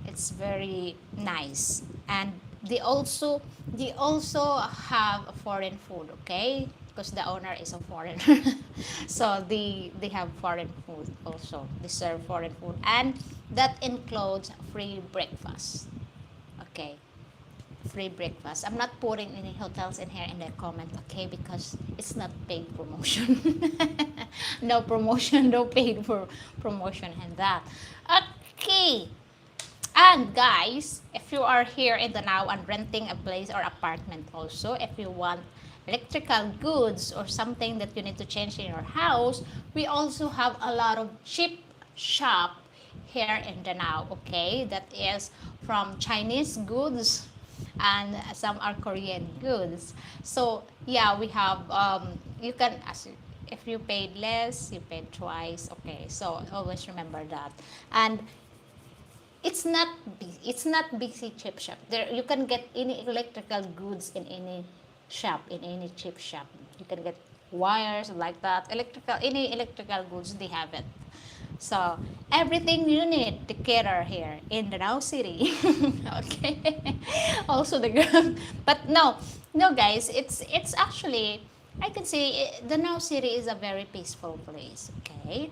S1: It's very nice, and they also have a foreign food. Okay, because the owner is a foreigner, so they have foreign food also. They serve foreign food, and that includes free breakfast. Okay, free breakfast. I'm not putting any hotels in here in the comment, okay, because it's not paid promotion. No promotion, no paid for promotion and that. Okay. And guys, if you are here in Danao and renting a place or apartment also, if you want electrical goods or something that you need to change in your house, we also have a lot of cheap shop here in Danao, okay? That is from Chinese goods and some are Korean goods. So yeah, we have you can if you paid less, you paid twice. Okay, so always remember that. And it's not busy chip shop. There you can get any electrical goods in any shop, in any chip shop. You can get wires like that, any electrical goods, they have it. So everything you need to cater here in the Danao City. Okay. Also the girl, but no, guys, it's actually I can say the Danao City is a very peaceful place. Okay,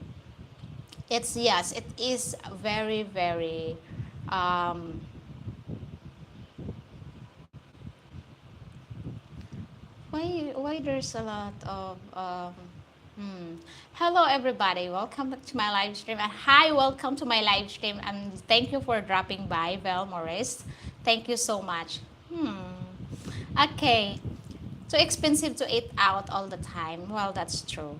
S1: it's yes, it is very very um, why there's a lot of hello everybody, welcome back to my live stream, and hi, welcome to my live stream, and thank you for dropping by, Vel Morris. Thank you so much. Okay, too expensive to eat out all the time. Well, that's true.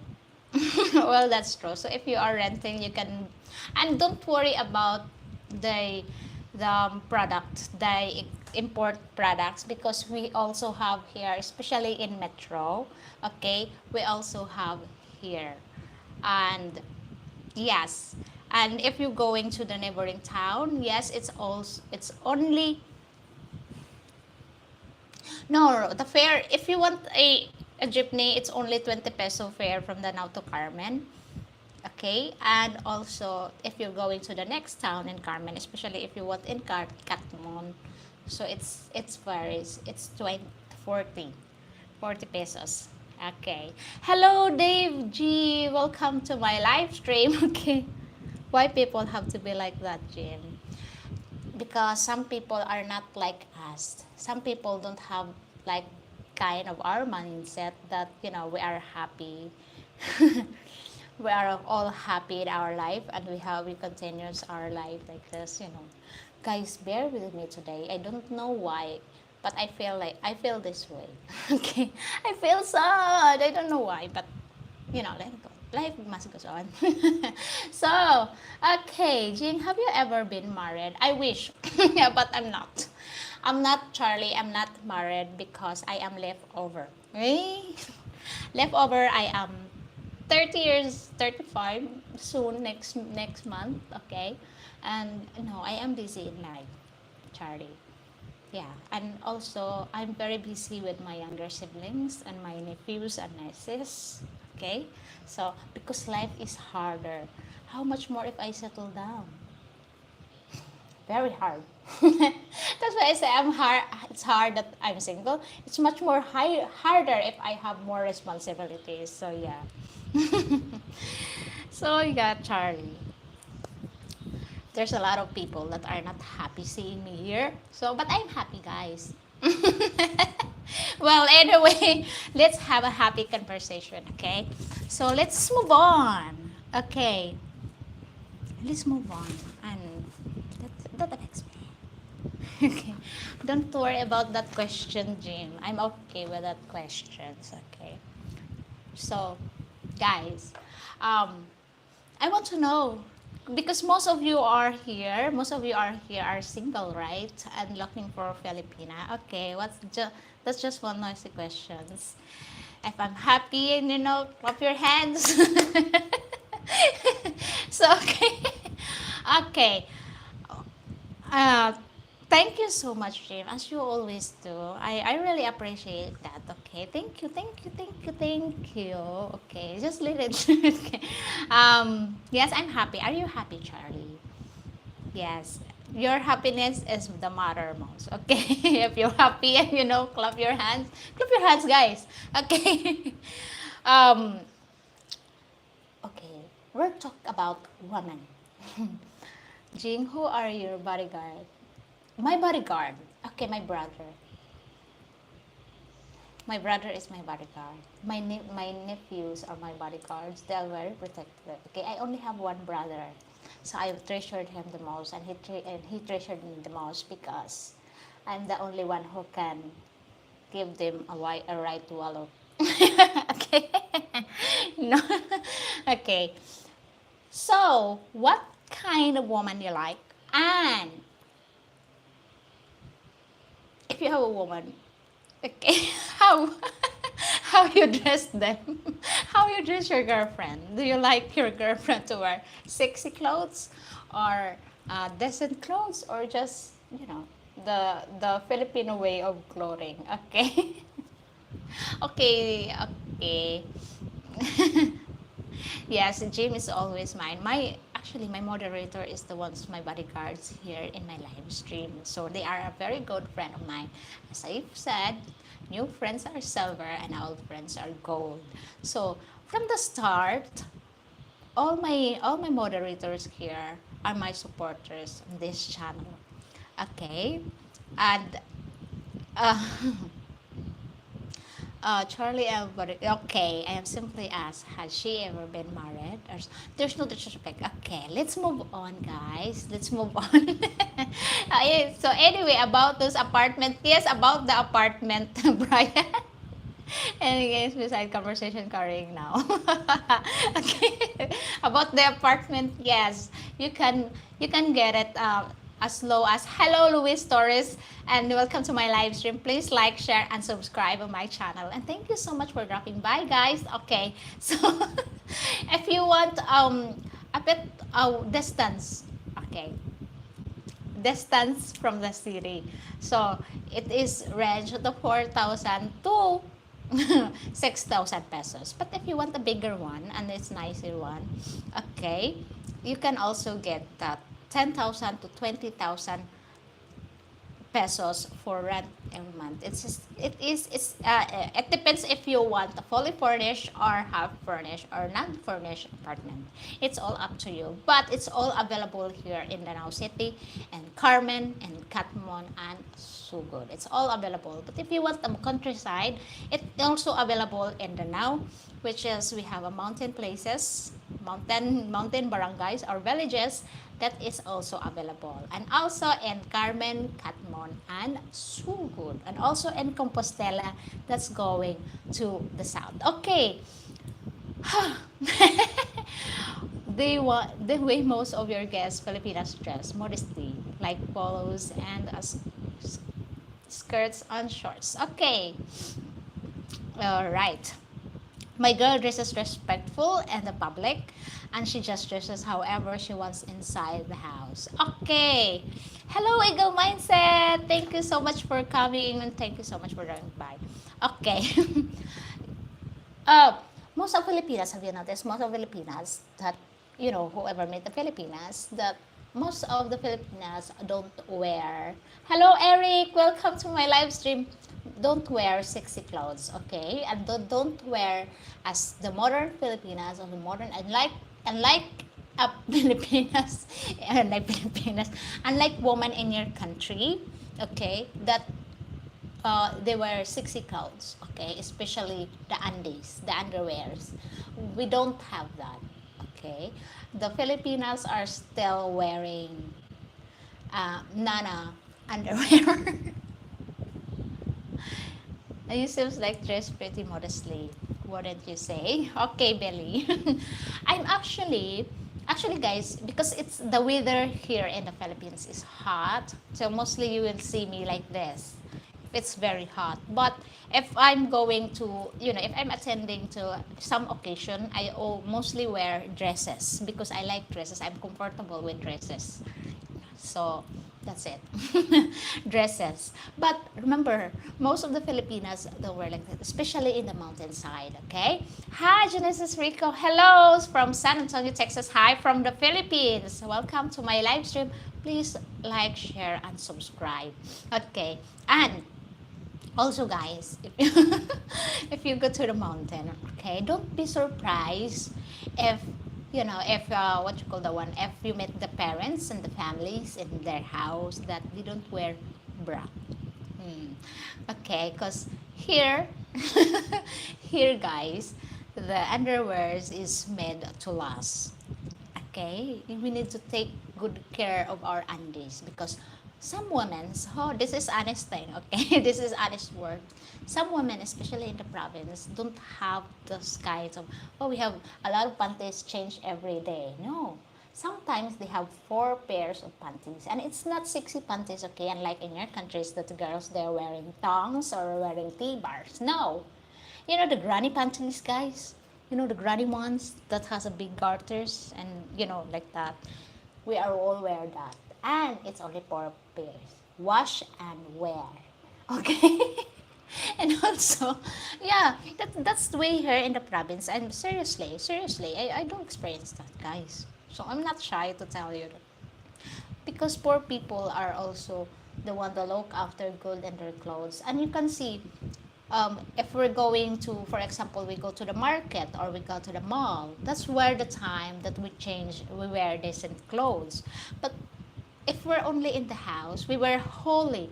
S1: Well, that's true. So if you are renting, you can, and don't worry about the product, the import products, because we also have here, especially in Metro. Okay, we also have here, and yes, and if you're going to the neighboring town, yes, it's only no, the fare, if you want a jeepney, it's only 20 peso fare from Danao to Carmen. Okay, and also if you're going to the next town in Carmen, especially if you want in Catmon, so it's varies. It's 20, 40 pesos. Okay. Hello, Dave G. Welcome to my live stream. Okay. Why people have to be like that, Jim? Because some people are not like us. Some people don't have like kind of our mindset that we are happy. We are all happy in our life, and we continues our life like this. Guys, bear with me today. I don't know why, but I feel this way. Okay, I feel sad. I don't know why, but let it go. Life must go on. So, okay, Jing, have you ever been married? I wish, yeah, but I'm not. I'm not, Charlie. I'm not married because I am leftover. Eh? Leftover. I am 30 years, 35 soon next month. Okay, and no, I am busy in life, Charlie. Yeah, and also I'm very busy with my younger siblings and my nephews and nieces. Okay, so because life is harder, how much more if I settle down? Very hard. That's why I say I'm hard. It's hard that I'm single. It's much more harder if I have more responsibilities. So yeah. So yeah, Charlie. There's a lot of people that are not happy seeing me here. So, but I'm happy, guys. Well, anyway, let's have a happy conversation, okay? So, let's move on. Okay, let's move on. And that affects me. Okay. Don't worry about that question, Jim. I'm okay with that questions, okay? So, guys, um, I want to know because most of you are here are single, right? And looking for a Filipina. Okay, that's just one noisy questions. If I'm happy and clap your hands. So okay, okay. Uh, Thank you so much, Jim, as you always do. I really appreciate that. Okay, thank you, thank you, thank you, thank you. Okay, just leave it. Okay. Yes, I'm happy. Are you happy, Charlie? Yes. Your happiness is the matter most. Okay, if you're happy and clap your hands. Clap your hands, guys. Okay. um. Okay, we're talk about women. Jing, who are your bodyguard? My bodyguard. Okay, my brother. My brother is my bodyguard. My nephews are my bodyguards. They are very protective. Okay, I only have one brother, so I treasured him the most, and he treasured me the most because I'm the only one who can give them a right to wallow. Okay. No. Okay. So, what kind of woman you like? And if you have a woman, okay, how how you dress them? How you dress your girlfriend? Do you like your girlfriend to wear sexy clothes or decent clothes, or just the Filipino way of clothing? Okay, okay, okay. Yes, Jim is always mine. My moderator is the ones my bodyguards here in my live stream. So they are a very good friend of mine. As I've said, new friends are silver and old friends are gold. So from the start, all my moderators here are my supporters on this channel. Okay, and uh, Charlie Alvarez. Okay, I am simply asked, has she ever been married? There's no disrespect. Okay, let's move on, guys. Let's move on. So anyway, about those apartment. Yes, about the apartment, Brian. And again, beside conversation carrying now. Okay. About the apartment, yes, you can get it as low as hello Luis Torres and welcome to my live stream. Please like, share, and subscribe on my channel. And thank you so much for dropping by, guys. Okay, so if you want a bit distance, okay, distance from the city. So it is range the 4,000 to 6,000 pesos. But if you want a bigger one and it's nicer one, okay, you can also get that 10,000 to 20,000 pesos for rent every month. It depends if you want a fully furnished or half furnished or non-furnished apartment. It's all up to you. But it's all available here in Danao City and Carmen and Catmon and Sugod. It's all available. But if you want the countryside, it's also available in Danao, which is we have a mountain places, mountain barangays or villages that is also available, and also in Carmen, Catmon, and Sugod, and also in Compostela that's going to the south. Okay. The way most of your guests Filipinas dress modestly, like polos and skirts and shorts. Okay. All right. My girl dresses respectful in the public, and she just dresses however she wants inside the house. Okay. Hello, Eagle Mindset. Thank you so much for coming, and thank you so much for dropping by. Okay. uh, most of Filipinas, have you noticed? Most of Filipinas that, whoever made the Filipinas, that most of the Filipinas don't wear. Hello, Eric. Welcome to my live stream. Don't wear sexy clothes, okay? And don't wear as the modern Filipinas or the modern and like Filipinas, unlike women in your country, okay, that they wear sexy clothes, okay, especially the undies, the underwears. We don't have that, okay. The Filipinas are still wearing Nana underwear. You seems like dress pretty modestly, wouldn't you say? Okay, Billy. I'm actually guys, because it's the weather here in the Philippines is hot, so mostly you will see me like this. It's very hot. But if I'm going to, if I'm attending to some occasion, mostly wear dresses because I like dresses. I'm comfortable with dresses. So that's it. Dresses. But remember, most of the Filipinas don't wear like that, especially in the mountainside. Okay. Hi, Genesis Rico. Hello from San Antonio, Texas. Hi from the Philippines. Welcome to my live stream. Please like, share, and subscribe. Okay. And also, guys, if you, if you go to the mountain, okay, don't be surprised if if what you call the one, if you meet the parents and the families in their house that they don't wear bra. Hmm. Okay, because here, here, guys, the underwears is made to last. Okay, we need to take good care of our undies because some women, oh, this is honest thing, okay, this is honest word. Some women, especially in the province, don't have those kinds of, oh, we have a lot of panties changed every day. No, sometimes they have 4 pairs of panties, and it's not sexy panties, okay, unlike in your countries that the girls they're wearing thongs or wearing T-bars. No, you know the granny panties, guys. You know the granny ones that has a big garters and like that. We are all wear that, and it's only 4 pairs. Wash and wear. Okay. And also, yeah, that's the way here in the province. And seriously, I don't experience that, guys. So I'm not shy to tell you that because poor people are also the one that look after good in their clothes. And you can see, if we're going to, for example, we go to the market or we go to the mall, that's where the time that we wear decent clothes. But if we're only in the house, we wear holy,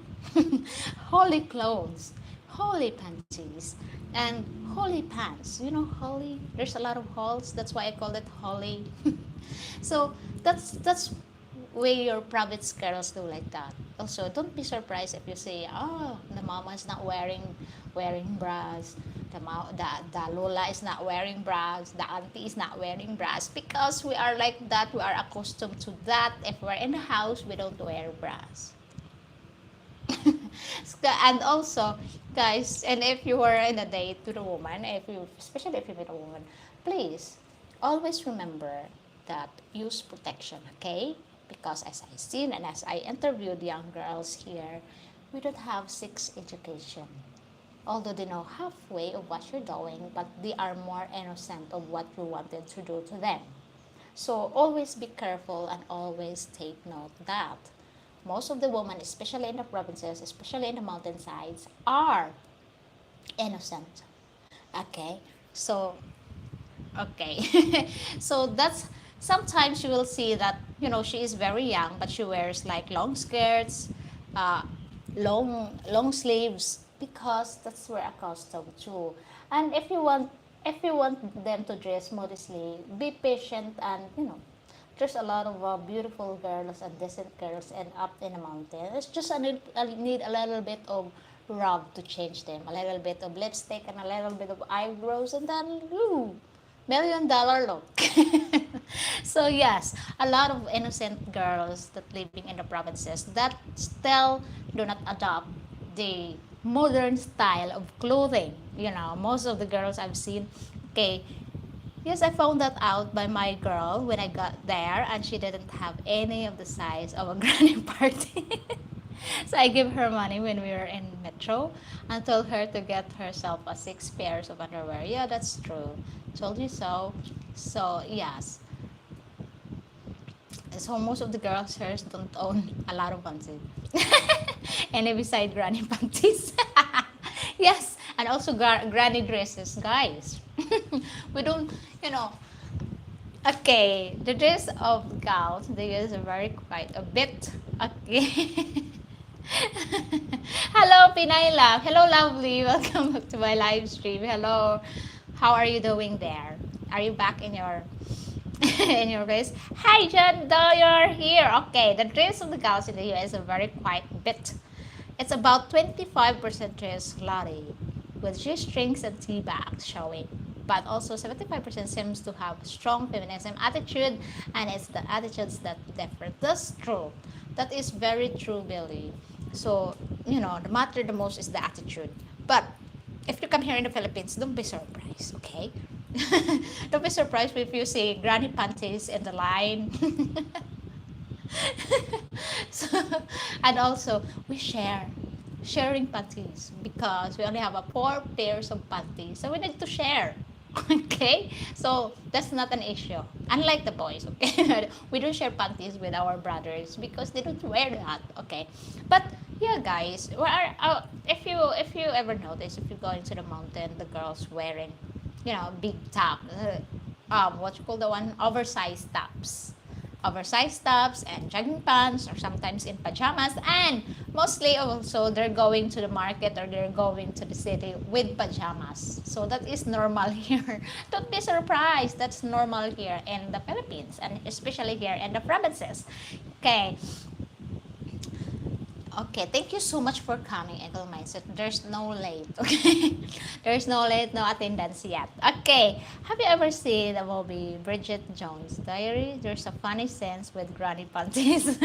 S1: holy clothes, holy panties, and holy pants. You know, holy. There's a lot of holes. That's why I call it holy. So that's way your private girls do like that. Also, don't be surprised if you say, "Oh, the mama is not wearing bras. The lola is not wearing bras. The auntie is not wearing bras," because we are like that. We are accustomed to that. If we're in the house, we don't wear bras. And also, guys, and if you are in a date to the woman, especially if you meet a woman, please always remember that use protection, okay? Because as I seen and as I interviewed young girls here, we don't have sex education. Although they know halfway of what you're doing, but they are more innocent of what you wanted to do to them. So always be careful and always take note that most of the women, especially in the provinces, especially in the mountainsides, are innocent. Okay, so okay, so that's sometimes you will see that she is very young, but she wears like long skirts, uh, long sleeves because that's we're accustomed to. And if you want them to dress modestly, be patient and there's a lot of beautiful girls and decent girls and up in the mountain. It's just I need a little bit of rub to change them, a little bit of lipstick and a little bit of eyebrows, and then $1 million look. So yes, a lot of innocent girls that living in the provinces that still do not adopt the modern style of clothing. Most of the girls I've seen, okay, yes, I found that out by my girl when I got there, and she didn't have any of the size of a granny party. So I gave her money when we were in Metro and told her to get herself a 6 pairs of underwear. Yeah, that's true. Told you so. So yes. So most of the girls here don't own a lot of panties. Any beside granny panties. Yes, and also granny dresses, guys. We don't, you know, Okay, the dress of gals, they is very quite a bit. Okay. Hello, Pinay Love. Hello, lovely. Welcome back to my live stream. Hello. How are you doing there? Are you back in your in your place? Hi, John. Though you're here. Okay, the dress of the gals in the US is a very quiet bit. It's about 25% dress lottie with G-strings and T-backs showing. But also 75% seems to have strong feminism attitude, and it's the attitudes that differ. That's true. That is very true, Billy. So, the matter the most is the attitude. But if you come here in the Philippines, don't be surprised, okay? Don't be surprised if you see granny panties in the line. So, and also we sharing panties because we only have a 4 pairs of panties, so we need to share. Okay, so that's not an issue, unlike the boys. Okay, we don't share panties with our brothers because they don't wear that. Okay, but yeah, guys, if you ever notice, if you go into the mountain, the girls wearing big top, what you call the one, oversized tops and jogging pants, or sometimes in pajamas, and mostly also they're going to the market or they're going to the city with pajamas. So that is normal here. Don't be surprised, that's normal here in the Philippines, and especially here in the provinces. Okay. Okay, thank you so much for coming, Eagle Mindset. There's no late, okay? There's no late, no attendance yet. Okay, have you ever seen the movie Bridget Jones' Diary? There's a funny sense with granny panties.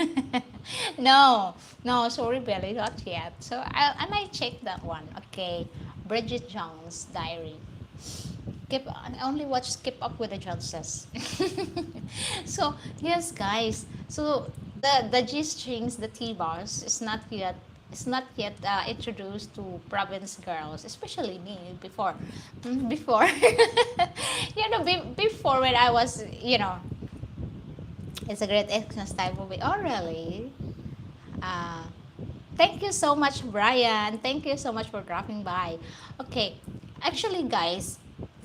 S1: No, no, sorry, Billy, not yet. So I might check that one. Okay, Bridget Jones' Diary. I only watch Keep Up with the Joneses. So yes, guys. So the G strings, the T bars, is not yet introduced to province girls, especially me before. Before, before when I was, it's a great Xmas time movie. Oh, really? Uh, Thank you so much, Brian. Thank you so much for dropping by. Okay, actually, guys,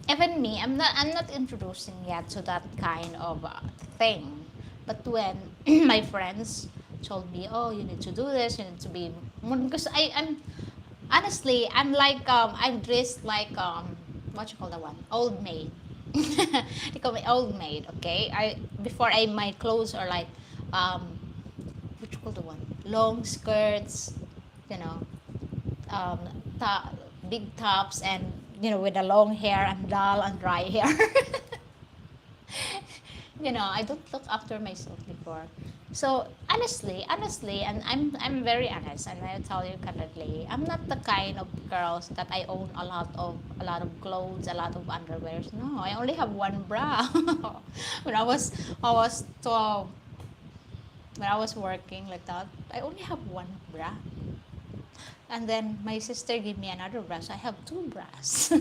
S1: even me, I'm not introducing yet to that kind of thing. But when my friends told me, "Oh, you need to do this. You need to be," because I'm honestly, I'm dressed like what you call that one, old maid. They call me old maid. Okay, before my clothes are like what you call the one, long skirts, you know, um, to- big tops, and with the long hair and dull and dry hair. I don't look after myself before. So honestly, and I'm very honest, and I tell you candidly, I'm not the kind of girls that I own a lot of clothes, a lot of underwears. No, I only have one bra. when I was 12, when I was working like that, I only have one bra. And then my sister gave me another bra, so I have two bras.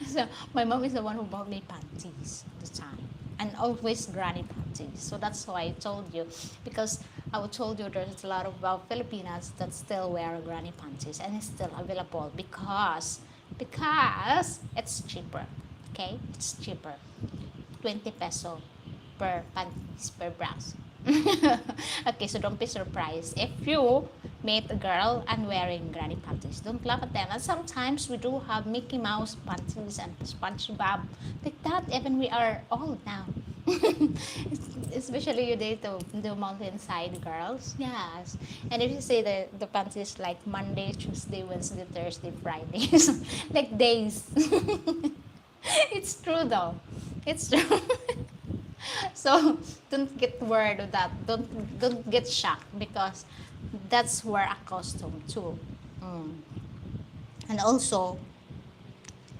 S1: So my mom is the one who bought me panties at the time, and always granny panties. So that's why I told you, because I would told you there's a lot of Filipinas that still wear granny panties, and it's still available because it's cheaper. Okay, it's cheaper. 20 peso per panties per bras. Okay, so don't be surprised if you meet a girl and wearing granny panties. Don't laugh at them. And sometimes we do have Mickey Mouse panties and SpongeBob like that. Even we are old now. Especially you date the mountainside girls. Yes. And if you say the panties like Monday, Tuesday, Wednesday, Thursday, Fridays, like days. It's true though. It's true. So don't get worried of that. Don't get shocked because that's we're accustomed to. Mm. And also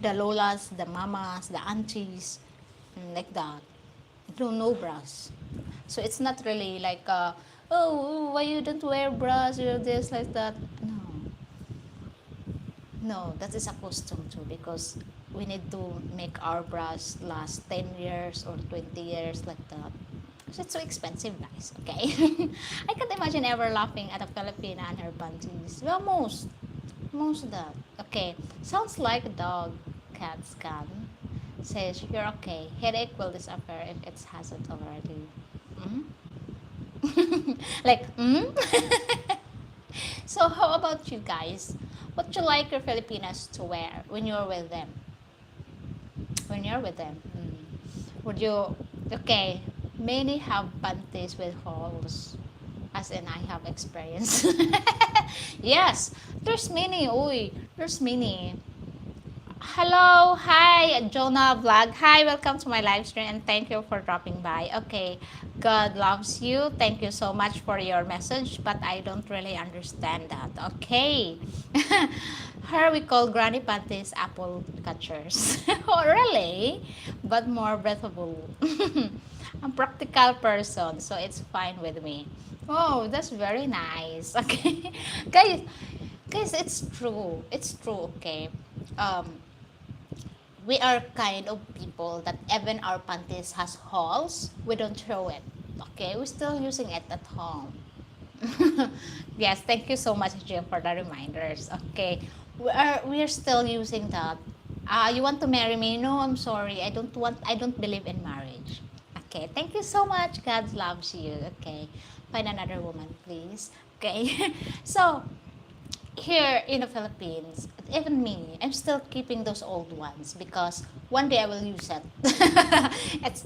S1: the lolas, the mamas, the aunties, like that. No bras. So it's not really like oh, why you don't wear bras, you're this like that. No, that is a custom too, because we need to make our bras last 10 years or 20 years like that. So it's so expensive, guys, okay? I can't imagine ever laughing at a Filipina and her panties. Well, most of that. Okay, sounds like a dog, cat scan. Says you're okay. Headache will disappear if it hasn't already. Like, So how about you guys? What you like your Filipinas to wear when you're with them? When you're with them, would you? Okay, many have panties with holes, as in I have experience. Yes, there's many. Uy, there's many. Hello, hi, Jonah Vlog. Hi, welcome to my live stream and thank you for dropping by. Okay, God loves you. Thank you so much for your message, but I don't really understand that. Okay. Her we call granny panties apple catchers. Oh, really? But more breathable. I'm practical person, so it's fine with me. Oh, that's very nice. Okay. Guys, guys, it's true. It's true, okay? Um, we are kind of people that even our panties has holes, we don't throw it. Okay, we're still using it at home. Yes, thank you so much, Jim, for the reminders. Okay, we are still using that. You want to marry me? No, I'm sorry. I don't want. I don't believe in marriage. Okay, thank you so much. God loves you. Okay, find another woman, please. Okay, so here in the Philippines, even me, I'm still keeping those old ones because one day I will use it.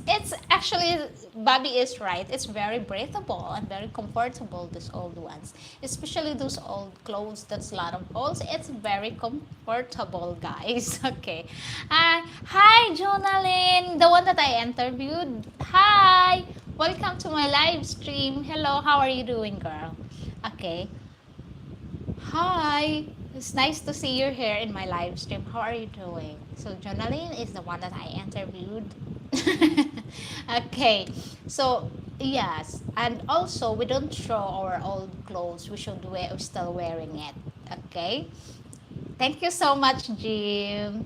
S1: It's actually Bobby is right. It's very breathable and very comfortable. These old ones, especially those old clothes that's a lot of holes. It's very comfortable, guys. Okay. Hi, Jonalyn, the one that I interviewed. Hi, welcome to my live stream. Hello, how are you doing, girl? Okay. Hi, it's nice to see you here in my live stream. How are you doing? So, Jonalyn is the one that I interviewed. Okay, so yes, and also we don't throw our old clothes. We should wear, we're still wearing it. Okay, thank you so much, Jim.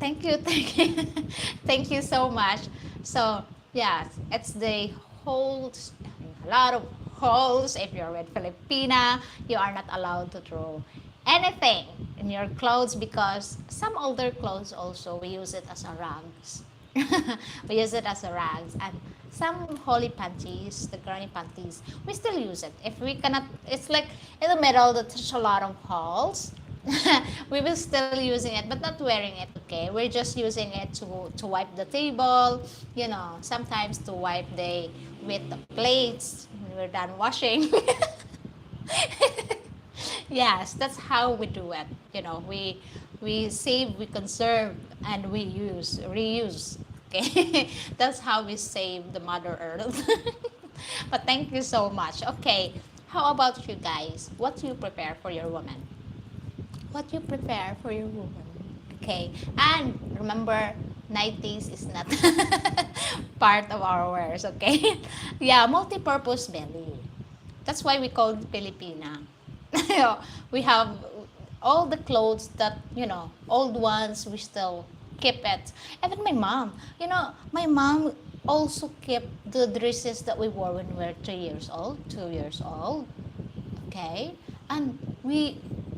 S1: Thank you, thank you, thank you so much. So yes, it's the whole a lot of holes. If you're with Filipina, you are not allowed to throw anything in your clothes because some older clothes also we use it as a rags. We use it as a rags and some holy panties, the granny panties, we still use it. If we cannot, it's like in the middle, there's a lot of holes. We will still using it, but not wearing it. Okay, we're just using it to wipe the table. You know, sometimes to wipe the with the plates when we're done washing. Yes, that's how we do it. You know, we save, we conserve, and we use reuse. Okay, that's how we save the Mother Earth. But thank you so much. Okay, how about you guys? What do you prepare for your woman? What you prepare for your woman? Okay, and remember, 90s is not part of our wears. Okay, yeah, multi-purpose belly. That's why we call it Filipina. We have all the clothes that, old ones, we still keep it. Even my mom, my mom also kept the dresses that we wore when we were 3 years old, 2 years old. Okay, and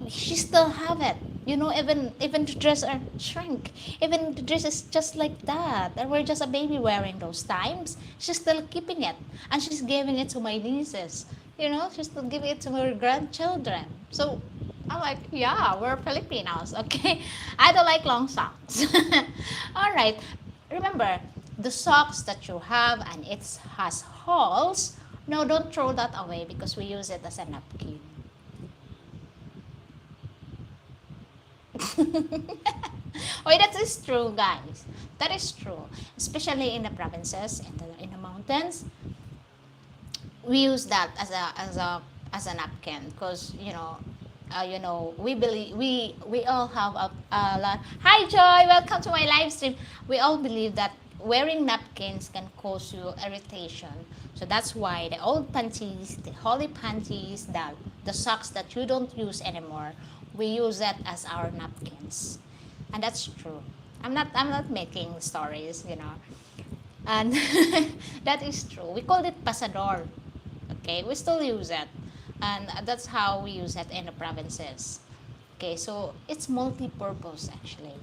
S1: she still have it. Even the dress are shrink. Even the dress is just like that. And we're just a baby wearing those times. She's still keeping it, and she's giving it to my nieces. She's still giving it to her grandchildren. So I'm like, yeah, we're Filipinos, okay? I don't like long socks. All right. Remember, the socks that you have and it has holes. No, don't throw that away because we use it as a napkin. Oh, that is true, guys. That is true. Especially in the provinces, in the mountains, we use that as a napkin because we believe we all have a lot. Hi, Joy. Welcome to my live stream. We all believe that wearing napkins can cause you irritation. So that's why the old panties, the holy panties, the socks that you don't use anymore, we use that as our napkins. And that's true. I'm not making stories. And that is true. We call it pasador. Okay, we still use it. And that's how we use it in the provinces. Okay, so it's multi-purpose actually.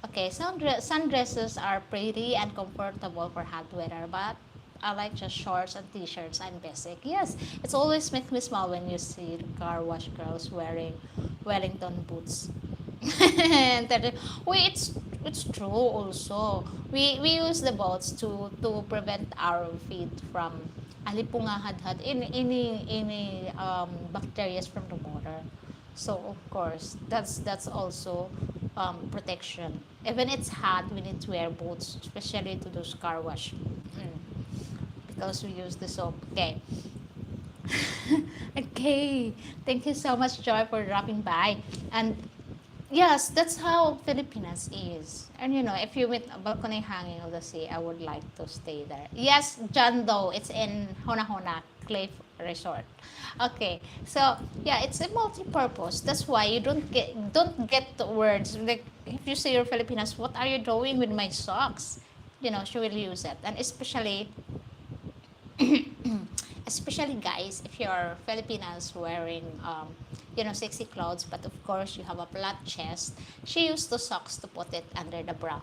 S1: Okay, sundresses are pretty and comfortable for hot weather, but I like just shorts and t-shirts and basic. Yes, it's always make me smile when you see the car wash girls wearing Wellington boots. And wait, it's true also. We use the boats to prevent our feet from alipungahadhad any bacteria from the water. So of course that's also protection. Even it's hot, we need to wear boots, especially to those car wash. Mm, because we use the soap. Okay. Okay. Thank you so much, Joy, for dropping by. And yes, that's how Filipinas is. And if you meet a balcony hanging of the sea, I would like to stay there. Yes, John Doe, it's in Honahona Cliff Resort. Okay, so yeah, it's a multi-purpose. That's why you don't get the words like if you say you're Filipinas, what are you doing with my socks? She will use it, and especially guys, if you're Filipinas wearing sexy clothes, but of course you have a flat chest, she used the socks to put it under the bra.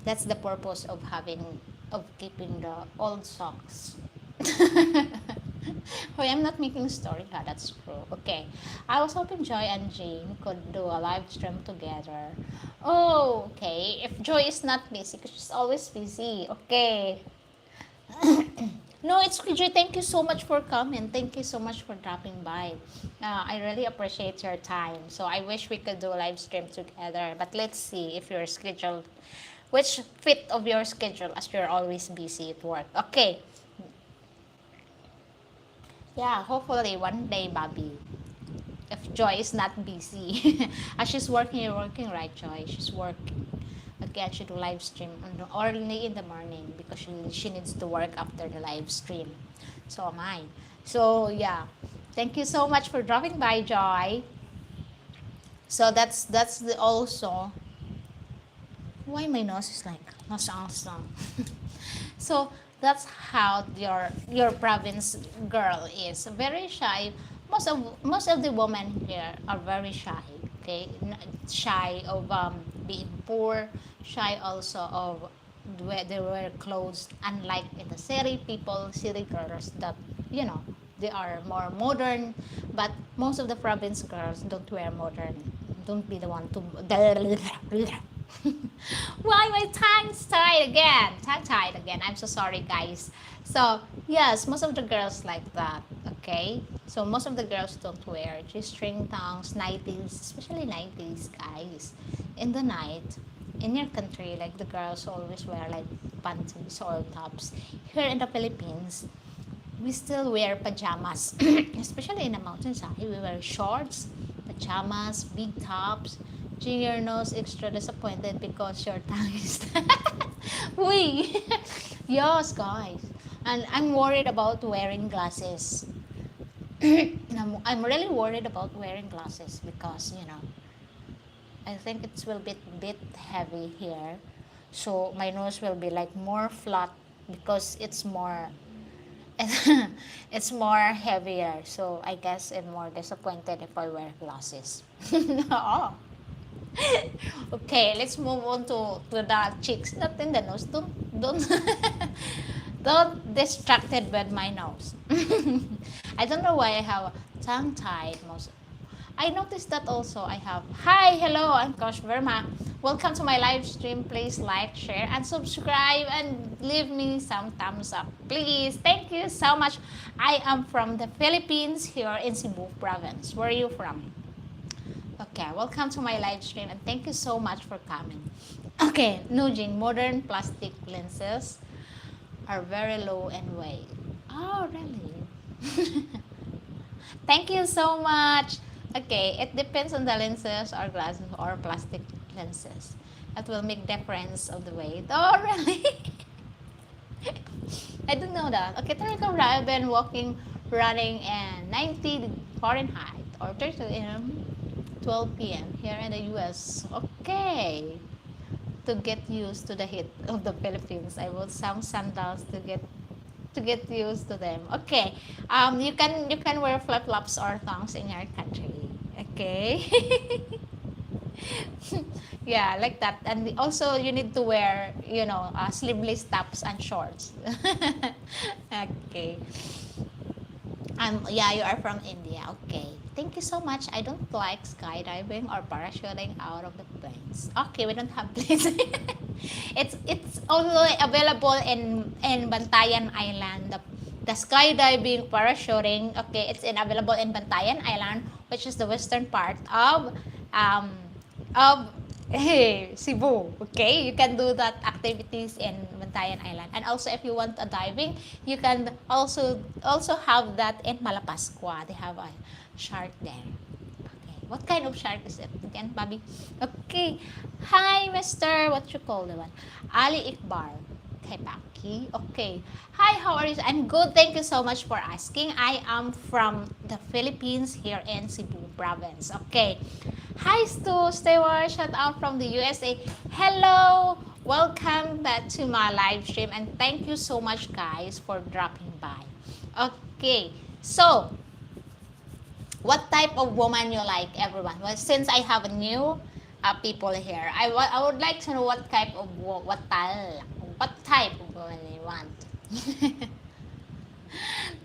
S1: That's the purpose of keeping the old socks. Oh, I'm not making a story, huh? That's true. Okay. I was hoping Joy and Jane could do a live stream together. Oh, okay. If Joy is not busy, because she's always busy. Okay. No, it's Joy. Thank you so much for coming. Thank you so much for dropping by. I really appreciate your time. So I wish we could do a live stream together. But let's see if you're scheduled, which fit of your schedule as you're always busy at work. Okay. Yeah, hopefully one day, Bobby. If Joy is not busy. As she's working, you're working, right, Joy? She's working. Again, she do live stream early in the morning because she needs to work after the live stream. So am I. So yeah, thank you so much for dropping by, Joy. So that's the also why my nose is like nose awesome. So that's how your province girl is very shy. Most of the women here are very shy. Okay, shy of being poor, shy also of where they wear clothes. Unlike in the city girls that you know they are more modern, but most of the province girls don't wear modern. Don't be the one to why my tongue's tied again? Tongue tied again. I'm so sorry, guys. So yes, most of the girls like that. Okay, so most of the girls don't wear G-string tongues, nighties, especially nighties, guys. In the night, in your country, like the girls always wear like panties or tops. Here in the Philippines, we still wear pajamas, especially in the mountainside. We wear shorts, pajamas, big tops. Junior knows extra disappointed because your tongue is Uy! Yes, guys. And I'm worried about wearing glasses. I'm really worried about wearing glasses because, I think it will be a bit heavy here. So my nose will be like more flat because it's more it's more heavier. So I guess I'm more disappointed if I wear glasses. Oh. Okay, let's move on to the cheeks, not in the nose. Don't don't distracted with my nose. I don't know why I have tongue tied most. I noticed that also I have. Hi, hello, I'm Kosh Verma. Welcome to my live stream. Please like, share, and subscribe, and leave me some thumbs up, please. Thank you so much. I am from the Philippines here in Cebu province. Where are you from? Okay, welcome to my live stream and thank you so much for coming. Okay, Nujin, modern plastic lenses are very low in weight. Oh, really? Thank you so much. Okay, it depends on the lenses or glasses or plastic lenses. That will make difference of the weight. Oh, really? I don't know that. Okay, Tarika I've been running in 90 Fahrenheit or 30 12 p.m. here in the US. Okay. To get used to the heat of the Philippines, I bought some sandals to get used to them. Okay. You can wear flip-flops or thongs in your country. Okay. Yeah, like that. And also, you need to wear, sleeveless tops and shorts. Okay. Yeah, you are from India. Okay. Thank you so much. I don't like skydiving or parachuting out of the planes. Okay, we don't have planes. It's only available in Bantayan Island. The skydiving, parachuting. Okay, it's available in Bantayan Island, which is the western part um of Cebu. Okay, you can do that activities in Bantayan Island. And also, if you want a diving, you can also have that in Malapascua. They have a shark there. Okay, what kind of shark is it again, Bobby? Okay, hi, Mister. What you call the one? Ali Iqbal. Kebaki. Okay. Hi, how are you? I'm good. Thank you so much for asking. I am from the Philippines here in Cebu province. Okay. Hi, Stu. Stewart. Shout out from the USA. Hello. Welcome back to my live stream and thank you so much, guys, for dropping by. Okay. So, what type of woman you like, everyone? Well, since I have a new people here, I would like to know what type of what type of woman you want.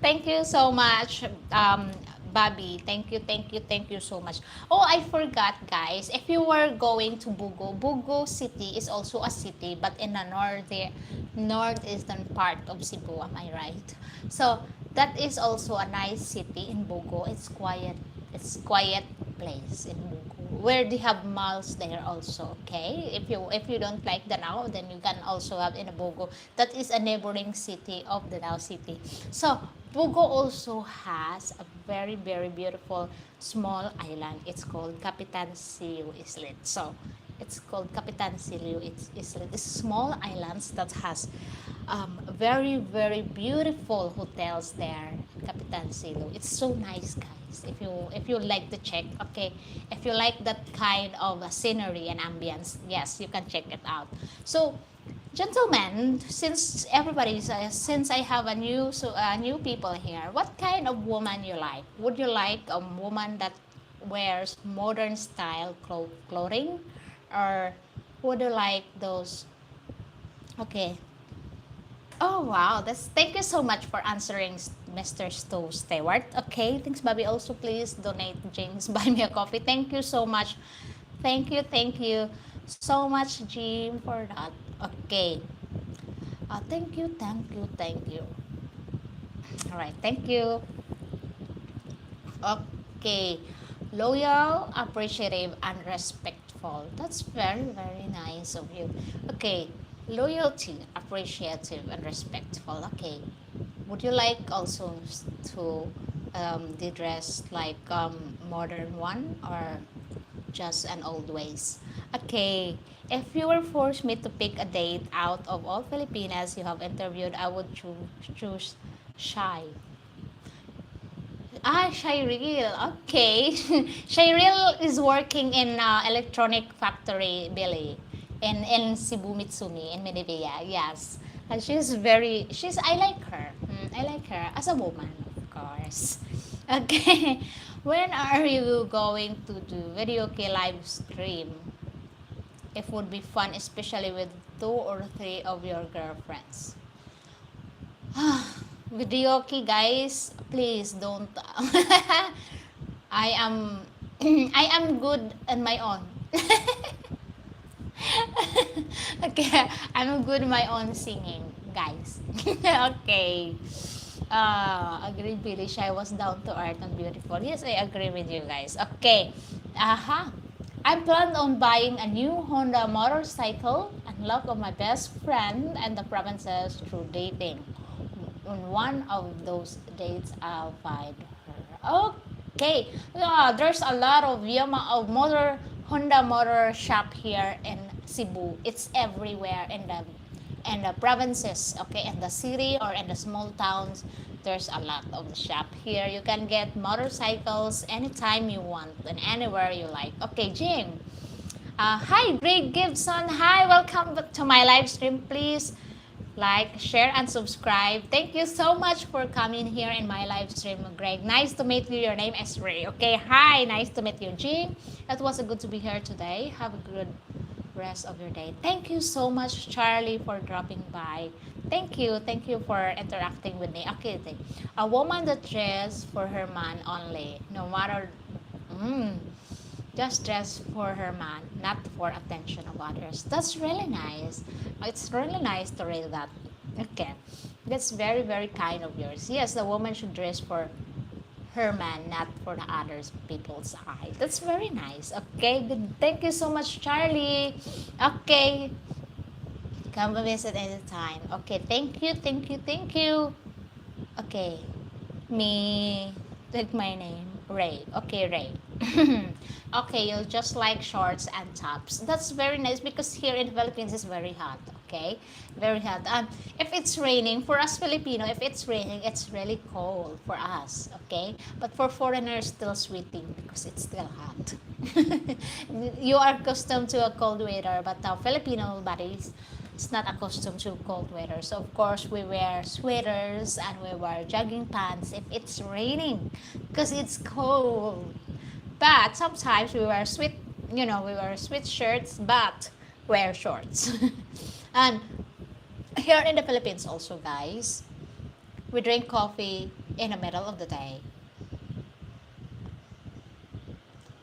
S1: Thank you so much, Bobby. Thank you so much. Oh, I forgot, guys. If you were going to Bugo City is also a city, but in the northeastern part of Cebu. Am I right? So that is also a nice city in Bugo. It's quiet. It's quiet place in Bugo where they have malls there also. Okay, if you don't like Danao, then you can also have in Bugo. That is a neighboring city of Danao City. So Bugo also has a very, very beautiful small island. It's called Capitan Siu Islet. So it's called Capitan Siu Islet. It's small islands that has very, very beautiful hotels there. Capitan Siu. It's so nice, guys. If you like to check, okay. If you like that kind of scenery and ambience, yes, you can check it out. So gentlemen, since I have new people here, what kind of woman you like? Would you like a woman that wears modern style clothing, or would you like those? Okay. Oh wow, that's thank you so much for answering, Mr. Stewart. Okay, thanks, Bobby. Also, please donate James buy me a coffee. Thank you so much. Thank you so much, Jim, for that. Okay. Thank you. All right, thank you. Okay. Loyal, appreciative, and respectful. That's very, very nice of you. Okay. Loyalty, appreciative, and respectful. Okay. Would you like also to the dress like modern one or just an old ways? Okay. If you were forced me to pick a date out of all Filipinas you have interviewed, I would choose Shy. Shairil. Okay. Shairil is working in electronic factory, Billy, in Cebu Mitsumi, in Medivilla. Yes. And I like her. I like her as a woman, of course. Okay. When are you going to do video key live stream? It would be fun, especially with 2 or 3 of your girlfriends. Videoke, guys, please don't. I am I am good on my own. Okay, I'm good in my own singing, guys. Okay. Agree, Billy. Shy was down to earth and beautiful. Yes, I agree with you guys. Okay. I planned on buying a new Honda motorcycle and luck of my best friend and the provinces through dating. On one of those dates, I'll find her. Okay. There's a lot of Honda motor shop here in Cebu. It's everywhere in the provinces, okay, in the city or in the small towns. There's a lot of the shop here. You can get motorcycles anytime you want and anywhere you like. Okay, Jim. Hi, Greg Gibson. Hi, welcome to my live stream. Please Like, share, and subscribe. Thank you so much for coming here in my live stream, Greg. Nice to meet you. Your name is Ray. Okay, hi. Nice to meet you, Jean. It was good to be here today. Have a good rest of your day. Thank you so much, Charlie, for dropping by. Thank you. Thank you for interacting with me. Okay, a woman that dresses for her man only, no matter. Mm, just dress for her man, not for attention of others. That's really nice. It's really nice to read that. Okay, that's very very kind of yours. Yes, the woman should dress for her man, not for the others people's eye. That's very nice. Okay, good. Thank you so much, Charlie. Okay, come visit anytime. Okay, thank you, thank you, thank you. Okay, me, take my name, Ray. Okay, Ray. Okay, you just like shorts and tops. That's very nice because here in the Philippines it's very hot. Okay, very hot. If it's raining for us Filipino, if it's raining, it's really cold for us. Okay, but for foreigners, still sweating because it's still hot. You are accustomed to a cold weather, but now Filipino bodies is not accustomed to cold weather. So of course we wear sweaters and we wear jogging pants if it's raining because it's cold. But sometimes we wear we wear sweatshirts but wear shorts. And here in the Philippines also, guys, we drink coffee in the middle of the day.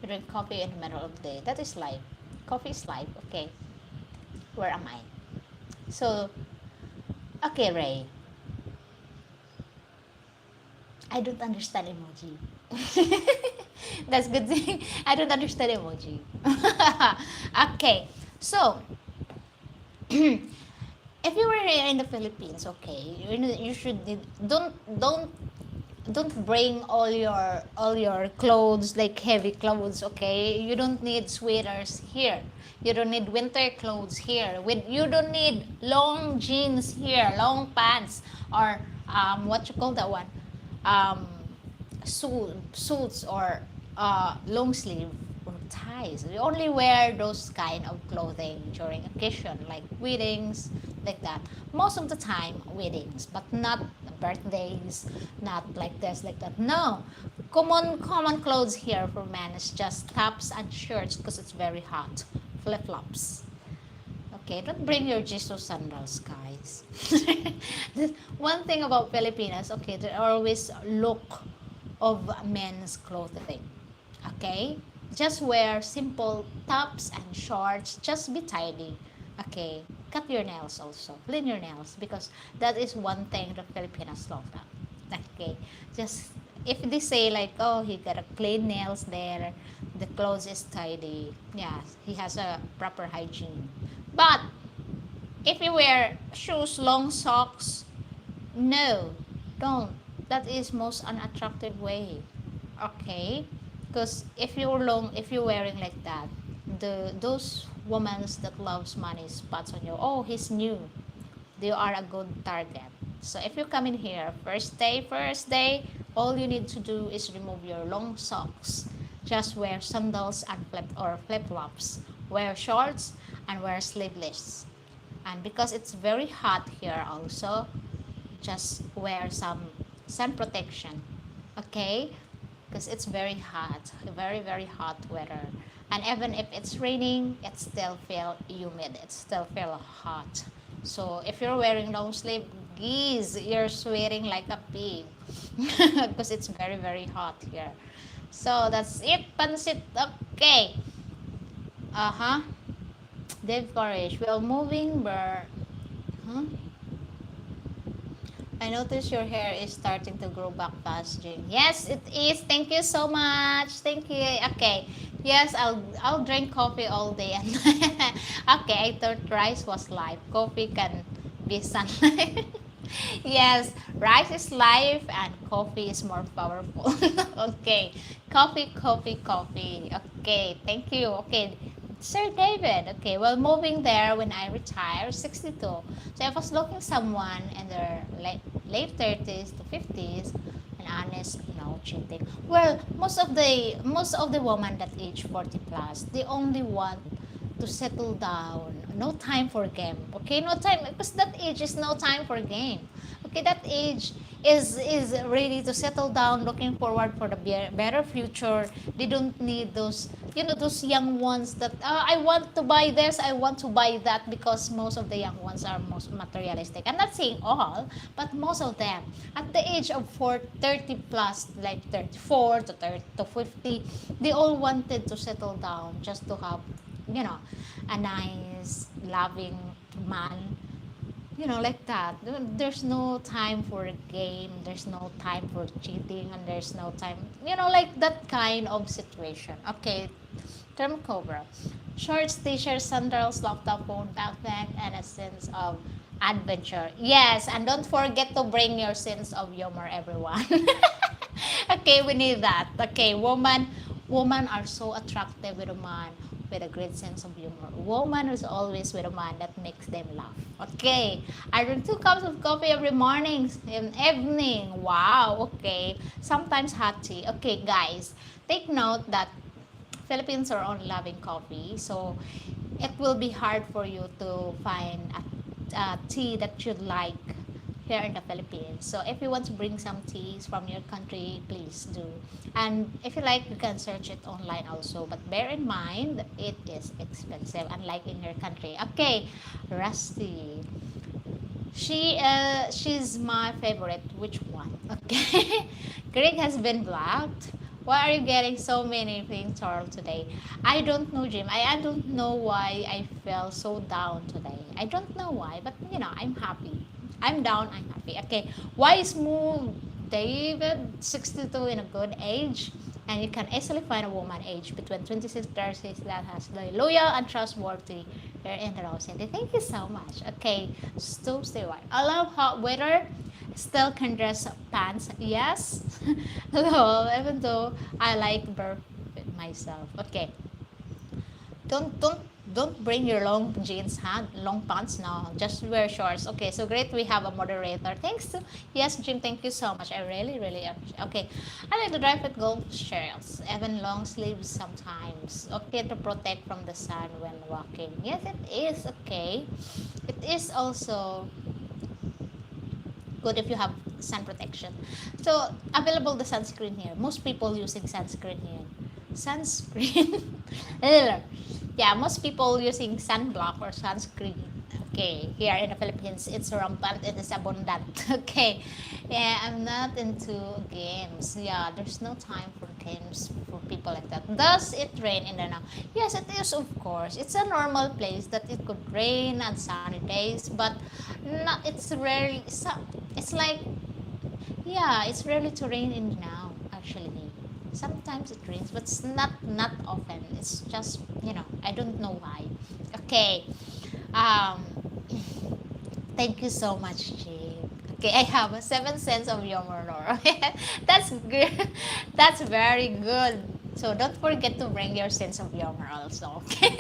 S1: We drink coffee in the middle of the day. That is life. Coffee is life. Okay. Where am I? So, okay, Ray. I don't understand emoji. That's good thing. I don't understand emoji. Okay, so if you were here in the Philippines, okay, you should don't bring all your clothes like heavy clothes. Okay, you don't need sweaters here. You don't need winter clothes here. You don't need long jeans here, long pants, or what you call that one, um, suits or long sleeve or ties. We only wear those kind of clothing during occasion like weddings, like that. Most of the time weddings, but not birthdays, not like this, like that. No, common clothes here for men is just tops and shirts because it's very hot. Flip flops. Okay, don't bring your Jesus sandals, guys. One thing about Filipinos, okay, they always look of men's clothing. Okay, just wear simple tops and shorts. Just be tidy. Okay, cut your nails also, clean your nails because that is one thing the Filipinos love. Okay, just if they say like, oh, he got a clean nails there, the clothes is tidy. Yeah, he has a proper hygiene. But if you wear shoes, long socks, no, don't. That is most unattractive way. Okay, because if you're wearing like that, those women that loves money spots on you. Oh, he's new. They are a good target. So if you come in here first day, all you need to do is remove your long socks. Just wear sandals and flip flops. Wear shorts and wear sleeveless. And because it's very hot here also, just wear some sun protection. Okay? Because it's very hot, very very hot weather. And even if it's raining, it still feel humid. It still feel hot. So if you're wearing long sleeve, geez, you're sweating like a pig because it's very very hot here. So that's it, Pansit. Okay. Uh-huh. Dave Courage. Well, moving, huh? I notice your hair is starting to grow back fast, Jane. Yes, it is. Thank you so much. Thank you. Okay. Yes, I'll drink coffee all day and okay, I thought rice was life. Coffee can be sunlight. Yes, rice is life and coffee is more powerful. Okay. Coffee, coffee, coffee. Okay, thank you. Okay. Sir David, okay, well, moving there when I retire, 62. So I was looking someone in their late 30s to 50s, and honest, no cheating. Well, most of the women that age 40 plus, they only want to settle down. No time for game. Okay, no time because that age is no time for game. Okay, that age is ready to settle down, looking forward for the better future. They don't need those, those young ones that I want to buy this, I want to buy that, because most of the young ones are most materialistic. I'm not saying all, but most of them at the age of 30 plus, like 34 to 30 to 50, they all wanted to settle down just to have, you know, a nice, loving man, like that. There's no time for a game, there's no time for cheating, and there's no time, like that kind of situation. Okay, term cover. Shorts, t-shirts, sandals, laptop, phone, backpack, and a sense of adventure. Yes, and don't forget to bring your sense of humor, everyone. Okay, we need that. Okay, women are so attractive with a man with a great sense of humor. Woman is always with a man that makes them laugh. Okay, I drink 2 cups of coffee every morning and evening. Wow. Okay, sometimes hot tea. Okay, guys, take note that Philippines are only loving coffee, so it will be hard for you to find a tea that you like here in the Philippines. So if you want to bring some teas from your country, please do. And if you like, you can search it online also. But bear in mind, it is expensive, unlike in your country. Okay, Rusty. She's my favorite. Which one? Okay. Greg has been blocked. Why are you getting so many things, Charles, today? I don't know, Jim. I don't know why I felt so down today. I don't know why, but I'm happy. I'm down, I'm happy. Okay. Why smooth David 62 in a good age? And you can easily find a woman age between 26 to 36 that has the loyal and trustworthy here in the City. Thank you so much. Okay, still stay white. I love hot weather. Still can dress pants. Yes. Hello, even though I like burp myself. Okay. Don't bring your long jeans, huh? Long pants now. Just wear shorts. Okay, so great. We have a moderator. Thanks to yes, Jim. Thank you so much. I really, really appreciate. Okay, I like to drive with gold shells, even long sleeves sometimes. Okay, to protect from the sun when walking. Yes, it is okay. It is also good if you have sun protection. So available the sunscreen here. Most people using sunscreen here. Sunscreen. Yeah, most people using sunblock or sunscreen. Okay, here in the Philippines, it's rampant, it is abundant. Okay, yeah, I'm not into games. Yeah, there's no time for games for people like that. Does it rain in Danao? Yes, it is, of course. It's a normal place that it could rain on sunny days, but not. It's rarely. It's like, yeah, it's rarely to rain in Danao actually. Sometimes it rains, but it's not often. It's just I don't know why. Okay, um, thank you so much, Jane. Okay, I have a 7 sense of humor, Laura. That's good. That's very good. So don't forget to bring your sense of humor also. Okay.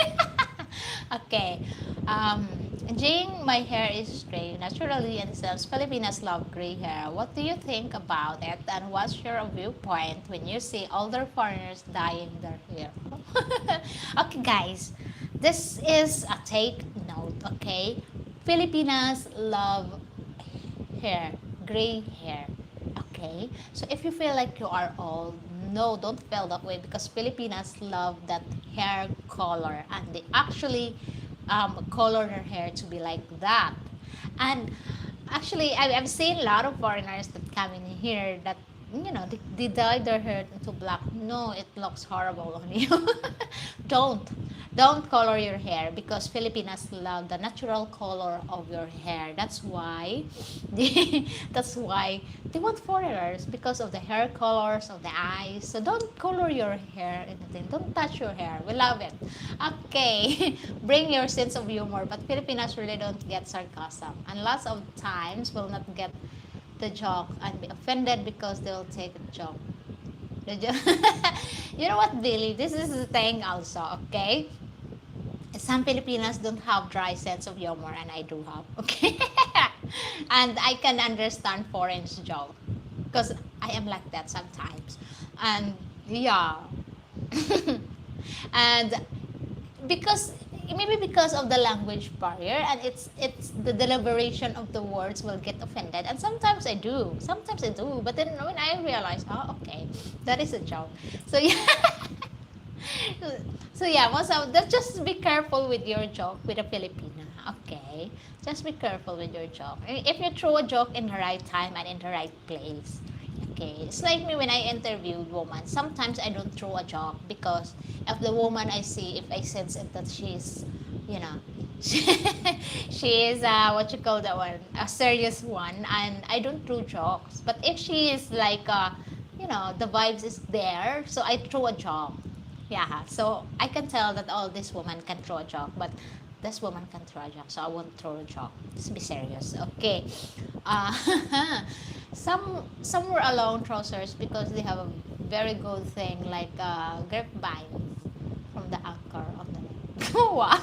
S1: Okay. Um, Jane, my hair is gray naturally, and since Filipinas love gray hair, what do you think about it? And what's your viewpoint when you see older foreigners dyeing their hair? Okay, guys, this is a take note. Okay, Filipinas love hair, gray hair. Okay, so if you feel like you are old, no, don't feel that way, because Filipinas love that hair color, and they actually color their hair to be like that. And actually, I've seen a lot of foreigners that come in here that they dye their hair into black. No, it looks horrible on you. don't don't color your hair, because Filipinas love the natural color of your hair. That's why that's why they want foreigners, because of the hair colors of the eyes. So don't color your hair anything. Don't touch your hair. We love it. Okay, bring your sense of humor, but Filipinas really don't get sarcasm, and lots of times will not get the joke and be offended because they'll take a joke. You know what, Billy? This is the thing also, okay? Some Filipinos don't have dry sense of humor, and I do have, okay? And I can understand foreign joke, because I am like that sometimes. And yeah. And because maybe because of the language barrier, and it's the deliberation of the words will get offended, and sometimes I do, but then when I realize, oh, okay, that is a joke. So yeah. So yeah, most of that, just be careful with your joke with a Filipina. Okay, just be careful with your joke. If you throw a joke in the right time and in the right place. Okay, it's like me when I interviewed women. Sometimes I don't throw a joke because of the woman I see. If I sense it that she's, you know, she, she is what you call that one, a serious one, and I don't throw jokes. But if she is like, the vibes is there, so I throw a joke. Yeah, so I can tell that this woman can throw a joke, but this woman can throw a joke, so I won't throw a joke. Just be serious, okay? Uh, some were alone trousers because they have a very good thing like grapevine from the anchor of the neck. What?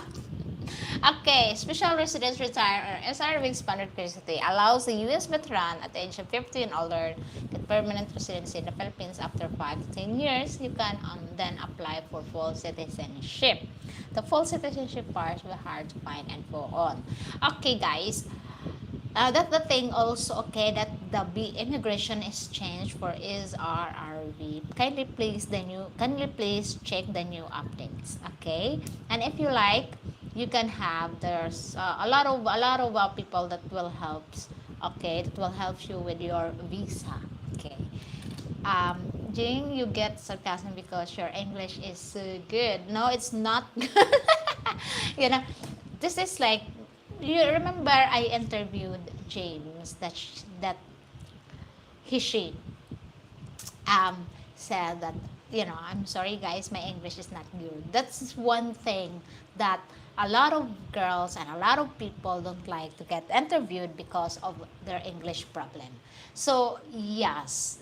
S1: Okay, special residence retire or SRV expanded curiosity allows the U.S. veteran at the age of 50 and older get permanent residency in the Philippines after 5 to 10 years. You can then apply for full citizenship. The full citizenship part will be hard to find and go on. Okay, guys. That's the thing also, okay, that the immigration is changed for is RRV. Kindly please check the new updates, okay? And if you like, you can have, there's a lot of people that will help, okay, that will help you with your visa, okay. Jing, you get sarcasm because your English is good. No, it's not good. you know, this is like, you remember I interviewed James that she said that, I'm sorry guys, my English is not good. That's one thing that a lot of girls and a lot of people don't like to get interviewed because of their English problem. So yes,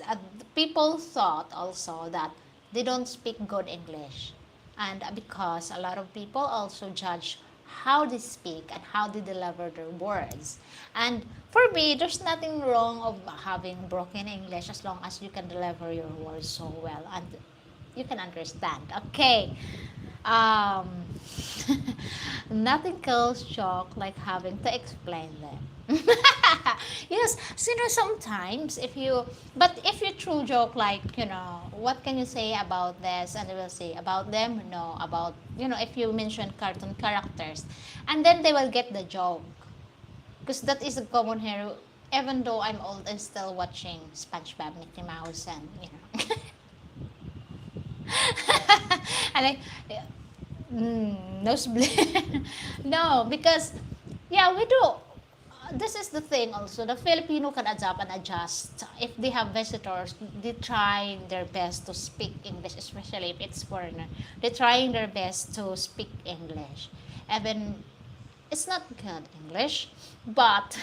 S1: people thought also that they don't speak good English, and because a lot of people also judge how they speak and how they deliver their words. And for me, there's nothing wrong of having broken English as long as you can deliver your words so well and you can understand. Okay. Um, Nothing kills joke like having to explain them. Yes, so sometimes if you true joke like, what can you say about this, and they will say about them, no, about, if you mention cartoon characters, and then they will get the joke, because that is a common here. Even though I'm old, I'm still watching SpongeBob, Mickey Mouse, and and I, nosebleed. No, because yeah, we do. This is the thing also. The Filipino can adapt and adjust. If they have visitors, they try their best to speak English, especially if it's foreigner. They're trying their best to speak English. Even it's not good English, but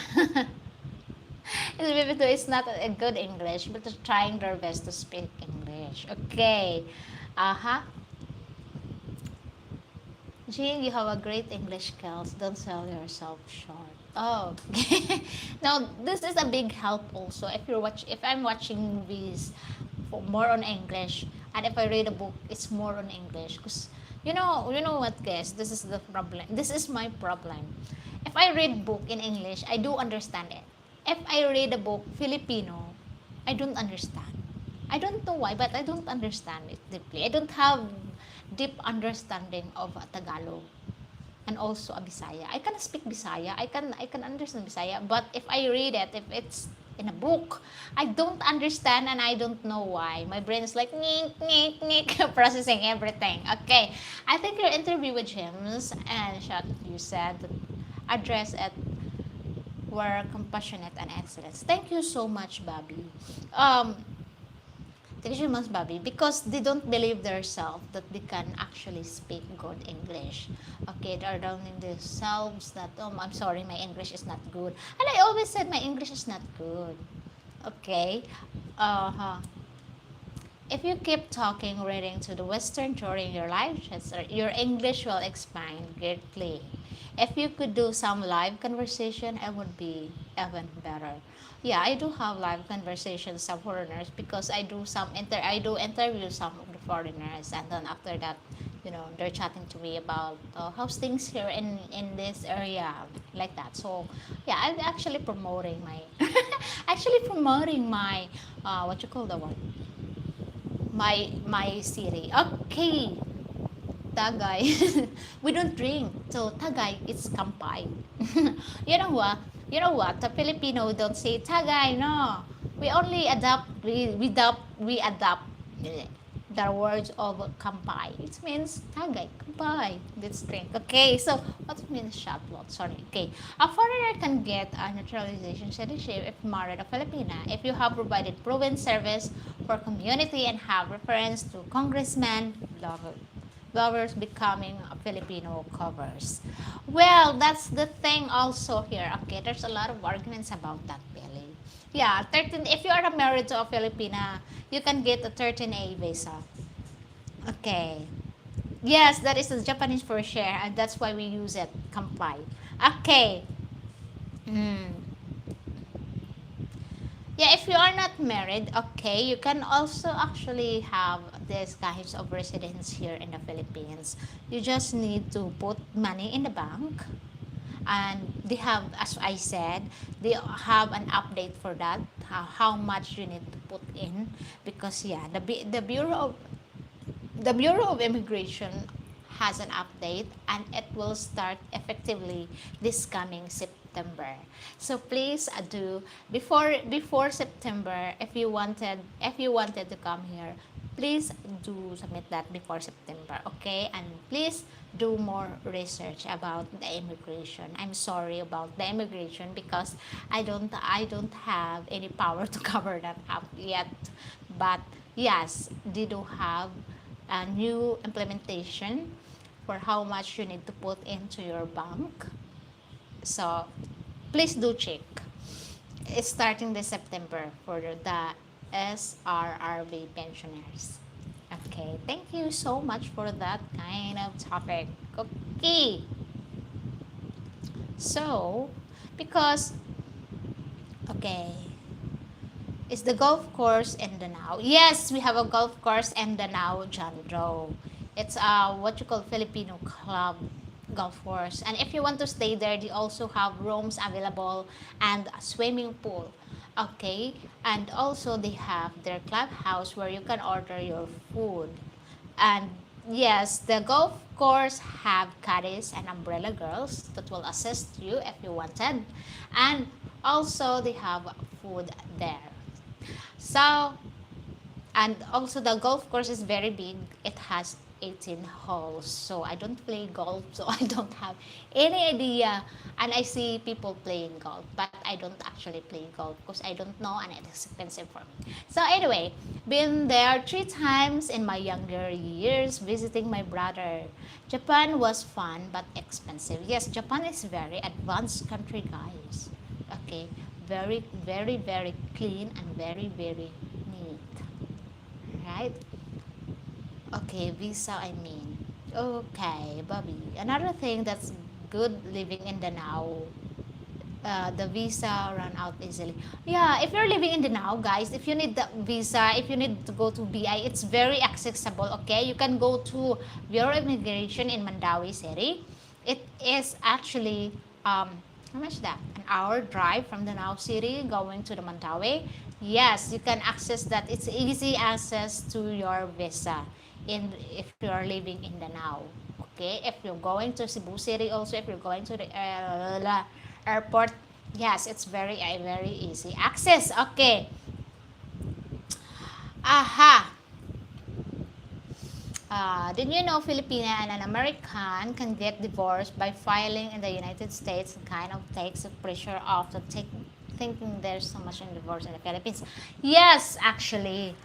S1: even though it's not a good English, but they're trying their best to speak English. Okay. Uh-huh. Jean, you have a great English skills. Don't sell yourself short. Oh, okay. Now this is a big help also. If I'm watching movies for more on English, and if I read a book, it's more on English. Cause you know what, guys? This is the problem. This is my problem. If I read book in English, I do understand it. If I read a book Filipino, I don't understand. I don't know why, but I don't understand it deeply. I don't have deep understanding of Tagalog and also a Bisaya. I can speak Bisaya. I can understand Bisaya, but if I read it, if it's in a book, I don't understand and I don't know why. My brain is like nick nick nick processing everything. Okay, I think your interview with James and Shot, you said that address it were compassionate and excellent. Thank you so much, Bobby. Thank you so much, Bobby, because they don't believe themselves that they can actually speak good English. Okay, they're doubting themselves that, I'm sorry, my English is not good. And I always said my English is not good. Okay? Uh-huh. If you keep talking, reading to the Western during your live chats, your English will expand greatly. If you could do some live conversation, it would be even better. Yeah, I do have live conversations with some foreigners because I do interview some of the foreigners, and then after that, they're chatting to me about how's things here in this area, like that. So yeah, I'm actually promoting my actually promoting my what you call the one, my city. Okay, Tagay. We don't drink. So Tagay, it's kampay. you know what? You know what? The Filipino don't say Tagay, no. We only adapt the words of kampay. It means Tagay, kampay. Let's drink. Okay, so what means shot lot? Sorry. Okay. A foreigner can get a naturalization citizenship if married a Filipina if you have provided proven service for community and have reference to congressman, lovers becoming a Filipino covers. Well, that's the thing also here. Okay, there's a lot of arguments about that, Billy. Yeah, 13. If you are married to a Filipina, you can get a 13A visa. Okay. Yes, that is the Japanese for share, and that's why we use it. Comply. Okay. Mm. Yeah, if you are not married, okay, you can also actually have this kinds of residence here in the Philippines. You just need to put money in the bank, and they have, as I said, they have an update for that, how much you need to put in, because yeah, the Bureau of Immigration has an update, and it will start effectively this coming September. So please do before September, if you wanted to come here, please do submit that before September, okay? And please do more research about the immigration. I'm sorry about the immigration because I don't have any power to cover that up yet. But yes, they do have a new implementation for how much you need to put into your bank. So please do check. It's starting this September for the SRRB pensioners. Okay, thank you so much for that kind of topic. Okay, so because okay, is the golf course in Danao? Yes, we have a golf course in Danao, John Doe. It's what you call Filipino club golf course. And if you want to stay there, they also have rooms available and a swimming pool. Okay, and also they have their clubhouse where you can order your food. And yes, the golf course have caddies and umbrella girls that will assist you if you wanted. And also they have food there. So, and also the golf course is very big. It has 18 holes. So I don't play golf, so I don't have any idea. And I see people playing golf, but I don't actually play golf because I don't know and it's expensive for me. So anyway, been there 3 times in my younger years visiting my brother. Japan was fun but expensive. Yes, Japan is very advanced country, guys. Okay, very, very, very clean and very, very neat. Right? Okay, visa, I mean. Okay, Bobby. Another thing that's good living in Danao, the visa run out easily. Yeah, if you're living in Danao, guys, if you need the visa, if you need to go to BI, it's very accessible, okay? You can go to Bureau of Immigration in Mandawi City. It is actually, how much that? An hour drive from Danao City going to the Mandawi. Yes, you can access that. It's easy access to your visa if you are living in Danao. Okay, if you're going to Cebu City, also if you're going to the airport, yes, it's very easy access. Okay. Aha. Did you know Filipina and an American can get divorced by filing in the United States? It kind of takes the pressure off the thinking there's so much in divorce in the Philippines. Yes, actually.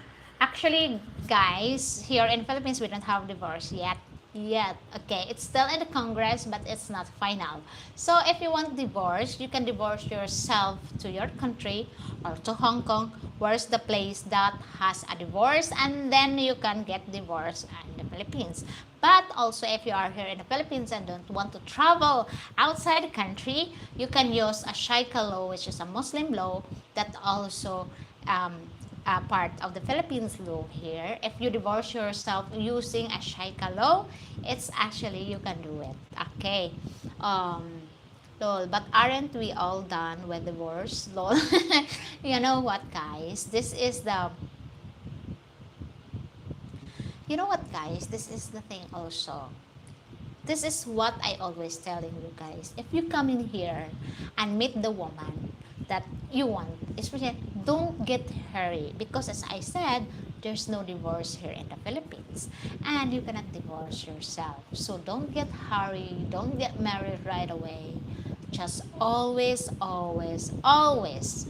S1: Actually, guys, here in the Philippines, we don't have divorce yet. Okay, it's still in the Congress, but it's not final. So if you want divorce, you can divorce yourself to your country or to Hong Kong, where's the place that has a divorce, and then you can get divorced in the Philippines. But also, if you are here in the Philippines and don't want to travel outside the country, you can use a Sharia law, which is a Muslim law that also part of the Philippines law here. If you divorce yourself using a Shaika law, it's actually you can do it. Okay. Um, lol, but aren't we all done with divorce? Lol. You know what, guys? You know what, guys? This is the thing also. This is what I always telling you guys. If you come in here and meet the woman that you want, especially don't get hurry because as I said, there's no divorce here in the Philippines and you cannot divorce yourself. So don't get hurry, don't get married right away. Just always, always, always,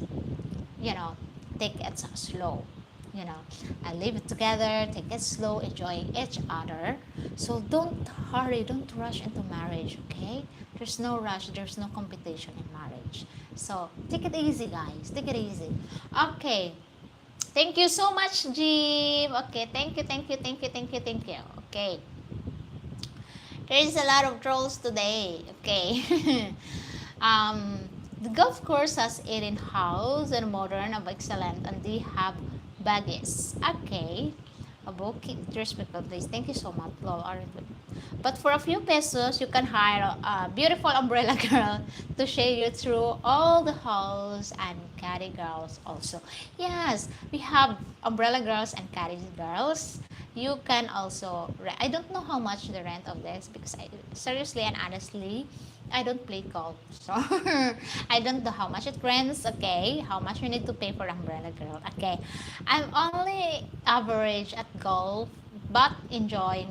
S1: you know, take it slow, you know, and live it together, take it slow, enjoying each other. So don't hurry, don't rush into marriage, okay? There's no rush, there's no competition in marriage. So take it easy, guys, take it easy. Okay, thank you so much, Jim. Okay, thank you, thank you, thank you, thank you, thank you. Okay, there is a lot of trolls today. Okay. um, the golf course has 18 house and modern of excellent and they have baggies. Okay. A book respectful place. Thank you so much, lol. Aren't we? But for a few pesos, you can hire a beautiful umbrella girl to shade you through all the halls and caddy girls also. Yes, we have umbrella girls and caddy girls. You can also, I don't know how much the rent of this because I seriously and honestly, I don't play golf, so I don't know how much it rents. Okay, how much you need to pay for umbrella girl. Okay, I'm only average at golf, but enjoying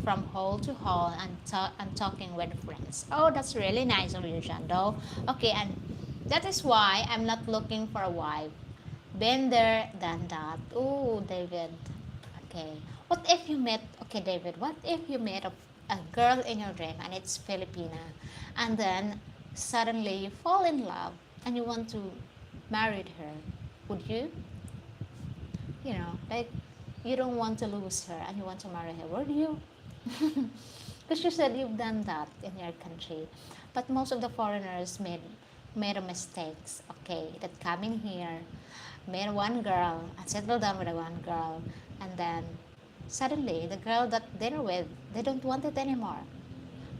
S1: from hole to hole and talking with friends. Oh, that's really nice of you, Jando. Okay, and that is why I'm not looking for a wife. Been there, done that. Oh, David. Okay. What if you met, okay, David, what if you met a girl in your dream and it's Filipina and then suddenly you fall in love and you want to marry her? Would you? You know, like you don't want to lose her and you want to marry her. Would you? Because you said you've done that in your country. But most of the foreigners made a mistakes, okay, that coming here, met one girl and settled down with a one girl and then suddenly the girl that they're with, they don't want it anymore.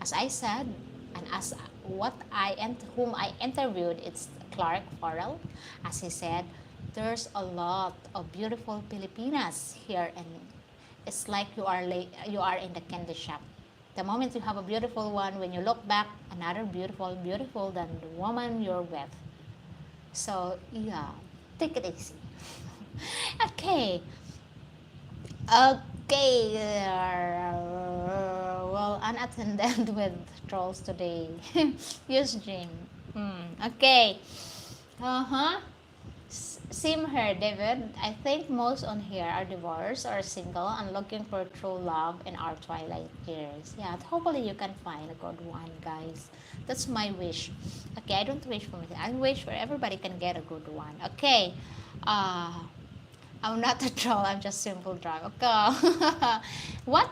S1: As I said, and as whom I interviewed, it's Clark Farrell, as he said, there's a lot of beautiful Filipinas here and it's like you are in the candy shop. The moment you have a beautiful one, when you look back, another beautiful than the woman you're with. So yeah, take it easy. Okay, okay. Well, unattended with trolls today. Use Jim. Okay. Uh huh. Same here, David. I think most on here are divorced or single and looking for true love in our twilight years. Yeah, hopefully you can find a good one, guys. That's my wish. Okay, I don't wish for myself. I wish for everybody can get a good one. Okay. Uh, I'm not a troll. I'm just simple drunk. Okay. What?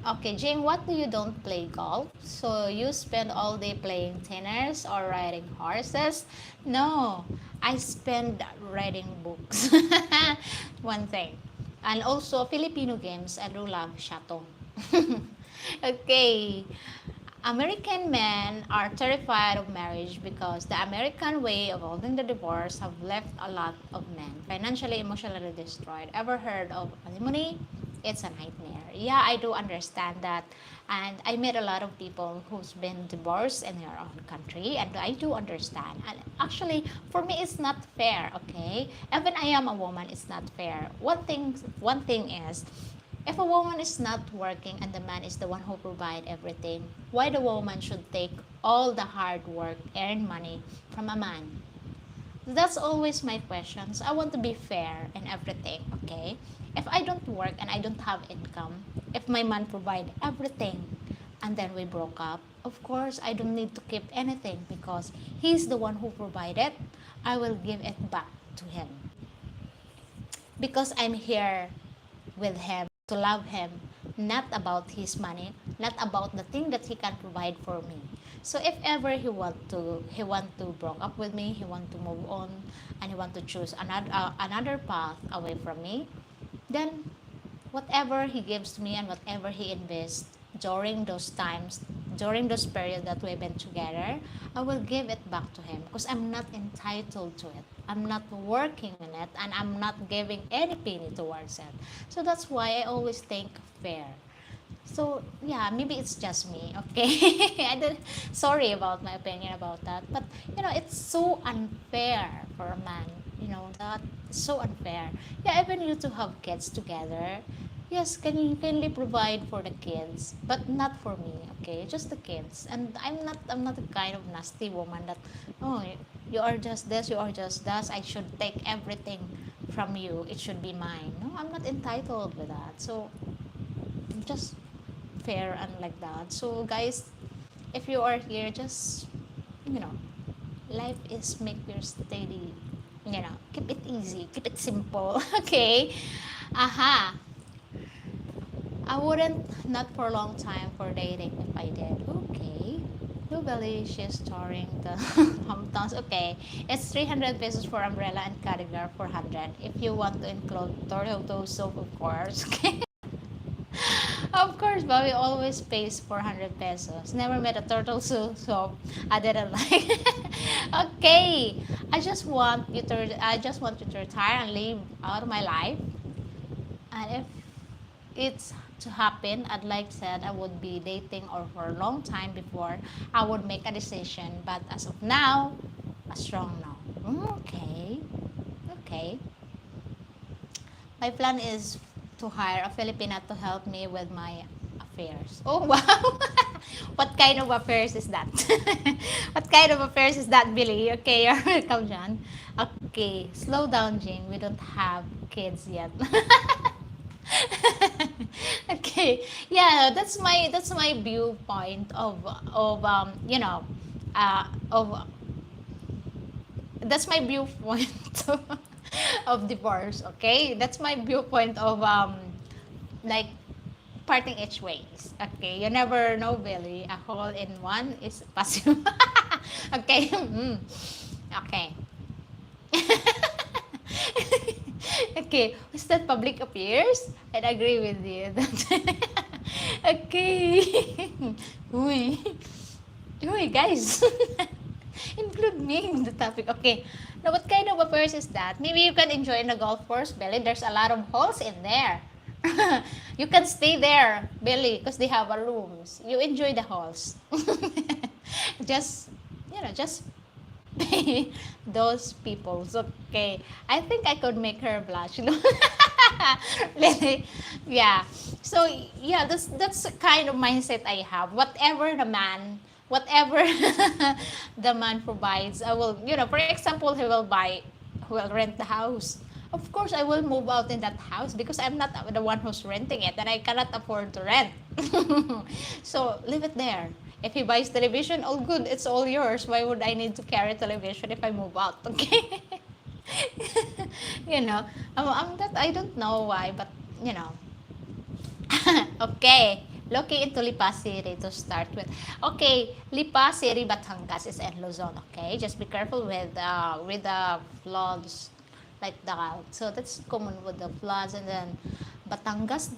S1: Okay, Jing, what do you don't play golf? So you spend all day playing tennis or riding horses? No, I spend reading books. One thing. And also Filipino games. I do love Shato. Okay. American men are terrified of marriage because the American way of holding the divorce have left a lot of men financially, emotionally destroyed. Ever heard of alimony? It's a nightmare. Yeah, I do understand that. And I met a lot of people who's been divorced in their own country, and I do understand. And actually, for me, it's not fair, okay? Even I am a woman, it's not fair. One thing is, if a woman is not working and the man is the one who provide everything, why the woman should take all the hard work, earn money from a man? That's always my questions. I want to be fair in everything, okay? If I don't work and I don't have income, if my man provide everything and then we broke up, of course I don't need to keep anything because he's the one who provided. I will give it back to him because I'm here with him to love him, not about his money, not about the thing that he can provide for me. So if ever he want to broke up with me, he want to move on, and he want to choose another path away from me, then whatever he gives to me and whatever he invests during those times, during those periods that we've been together, I will give it back to him because I'm not entitled to it. I'm not working on it, and I'm not giving any penny towards it. So that's why I always think fair. So yeah, maybe it's just me, okay? I don't, sorry about my opinion about that, but it's so unfair for a man. That so unfair. Yeah, even you two have kids together. Yes, can you provide for the kids, but not for me, okay? Just the kids. And I'm not the kind of nasty woman that, oh, you are just this, you are just that. I should take everything from you. It should be mine. No, I'm not entitled with that. So just fair and like that. So guys, if you are here, just you know, life is make your steady. Keep it easy, keep it simple. Okay. Aha. I wouldn't not for a long time for dating if I did. Okay. Nobody, she's storing the hometowns. Okay. It's 300 pesos for umbrella and cardigan 400. If you want to include turtle soap, of course. Okay. Of course, Bobby always pays 400 pesos. Never met a turtle so I didn't like. Okay, I just want you to retire and leave out of my life. And if it's to happen, I'd like said I would be dating or for a long time before I would make a decision. But as of now, a strong no. Okay, okay. My plan is to hire a Filipina to help me with my affairs. Oh, wow! What kind of affairs is that? What kind of affairs is that, Billy? Okay, you're welcome, John. Okay, slow down, Jing. We don't have kids yet. Okay, yeah, that's my viewpoint of of that's my viewpoint of divorce. Okay, that's my viewpoint of like parting each ways. Okay, you never know, Billy. A hole in one is possible. Okay. Okay. Okay, was that public appears? I'd agree with you. Okay. Uy. Uy, guys. Include me in the topic. Okay. Now, what kind of affairs is that? Maybe you can enjoy in the golf course, Billy. There's a lot of holes in there. You can stay there, Billy, because they have a rooms. You enjoy the halls. Just, just pay those people. Okay. I think I could make her blush. Really? Yeah. So yeah, that's the kind of mindset I have. Whatever the man provides, I will, for example, he will rent the house. Of course, I will move out in that house because I'm not the one who's renting it and I cannot afford to rent. So, leave it there. If he buys television, all good, it's all yours. Why would I need to carry television if I move out? Okay? you know, I don't know why, but, okay. Looking into Lipa City to start with. Okay, Lipa City, Batangas is in Luzon. Okay, just be careful with the floods like that. So that's common with the floods, and then Batangas,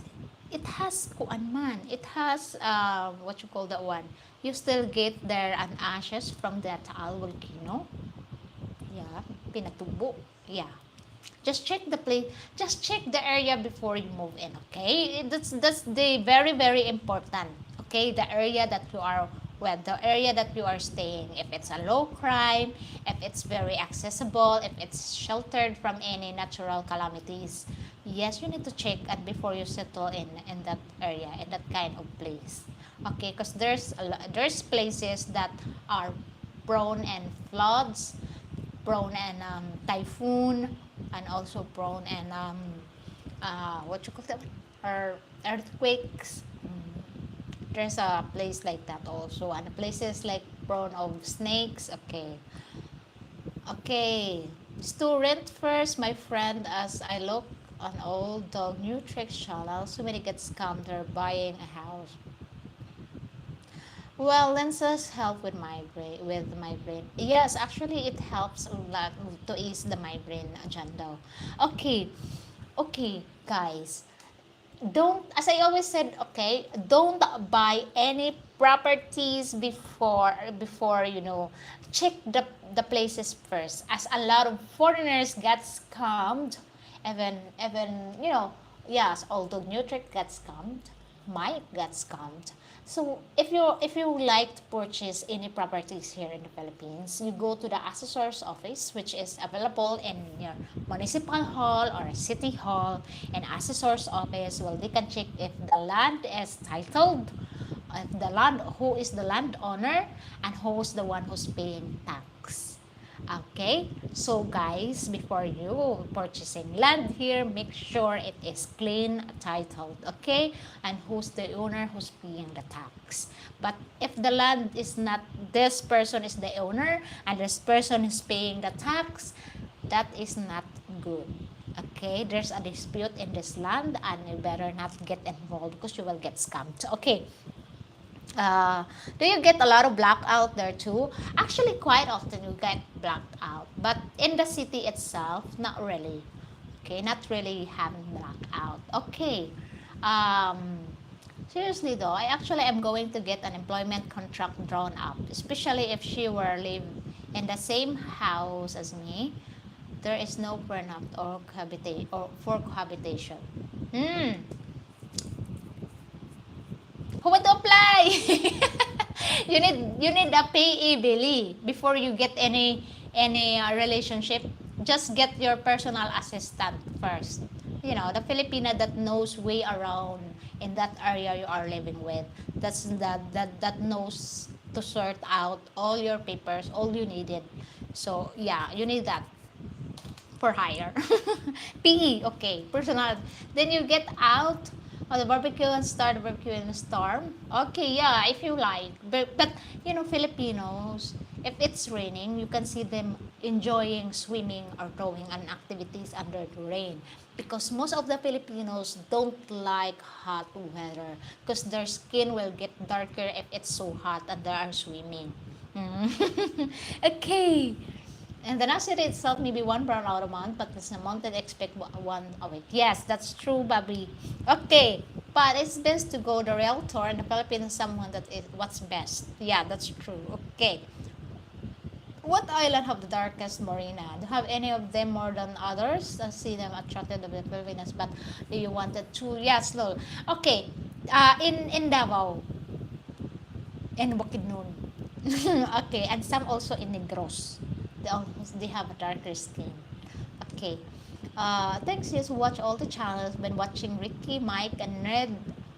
S1: it has kuan man. It has what you call that one. You still get there an ashes from the Taal volcano. Yeah, pinatubo. Yeah. Just check the place, just check the area before you move in, okay? That's the very very important, okay? The area that you are the area that you are staying, if it's a low crime, if it's very accessible, if it's sheltered from any natural calamities. Yes, you need to check it before you settle in that area, in that kind of place, okay? Because there's places that are prone and floods, prone and typhoon, and also prone and what you call that, or earthquakes. There's a place like that also, and places like prone of snakes. Okay, okay. Student first, my friend, as I look an old dog, new tricks channel. So many get scammed. They're buying a house. Well, lenses help with migraine. With migraine, yes, actually, it helps a lot to ease the migraine agenda. Okay, okay, guys. Don't, as I always said, okay, don't buy any properties before check the places first, as a lot of foreigners get scammed. Even yes, although Nutrit got scammed, Mike got scammed. So if you like to purchase any properties here in the Philippines, you go to the assessor's office, which is available in your municipal hall or a city hall, and assessor's office. Well, they can check if the land is titled, if the land, who is the landowner, and who's the one who's paying tax. Okay, so guys, before you purchasing land here, make sure it is clean titled, okay? And who's the owner, who's paying the tax. But if the land is not, this person is the owner and this person is paying the tax, that is not good. Okay, there's a dispute in this land and you better not get involved because you will get scammed. Okay, uh, do you get a lot of blackout there too? Actually, quite often you get blacked out, but in the city itself, not really. Okay, not really having blackout. Okay. Um, Seriously though, I actually am going to get an employment contract drawn up, especially if she were live in the same house as me. There is no prenup or cohabitation or for cohabitation. Hmm. Who want to apply? You need a payee, Billy, before you get any relationship. Just get your personal assistant first. The Filipina that knows way around in that area you are living with. That knows to sort out all your papers, all you needed. So yeah, you need that for hire. PE, okay, personal. Then you get out of the barbecue and start the barbecue in the storm. Okay, yeah, if you like. But Filipinos, if it's raining, you can see them enjoying swimming or doing an activities under the rain. Because most of the Filipinos don't like hot weather because their skin will get darker if it's so hot and they are swimming. Okay. And the Danao City itself maybe one burnout a month, but this amount that expect one a week. Yes, that's true, Bobby. Okay, but it's best to go the real tour in the Philippines. Someone that is what's best. Yeah, that's true. Okay. What island have the darkest marina? Do you have any of them more than others? I see them attracted to the Philippines, but do you wanted to? Yes, no. Okay. In Davao, in Bukidnon. Okay, and some also in Negros. They have a darker skin. Okay. Thanks, yes, watch all the channels. Been watching Ricky, Mike, and Ned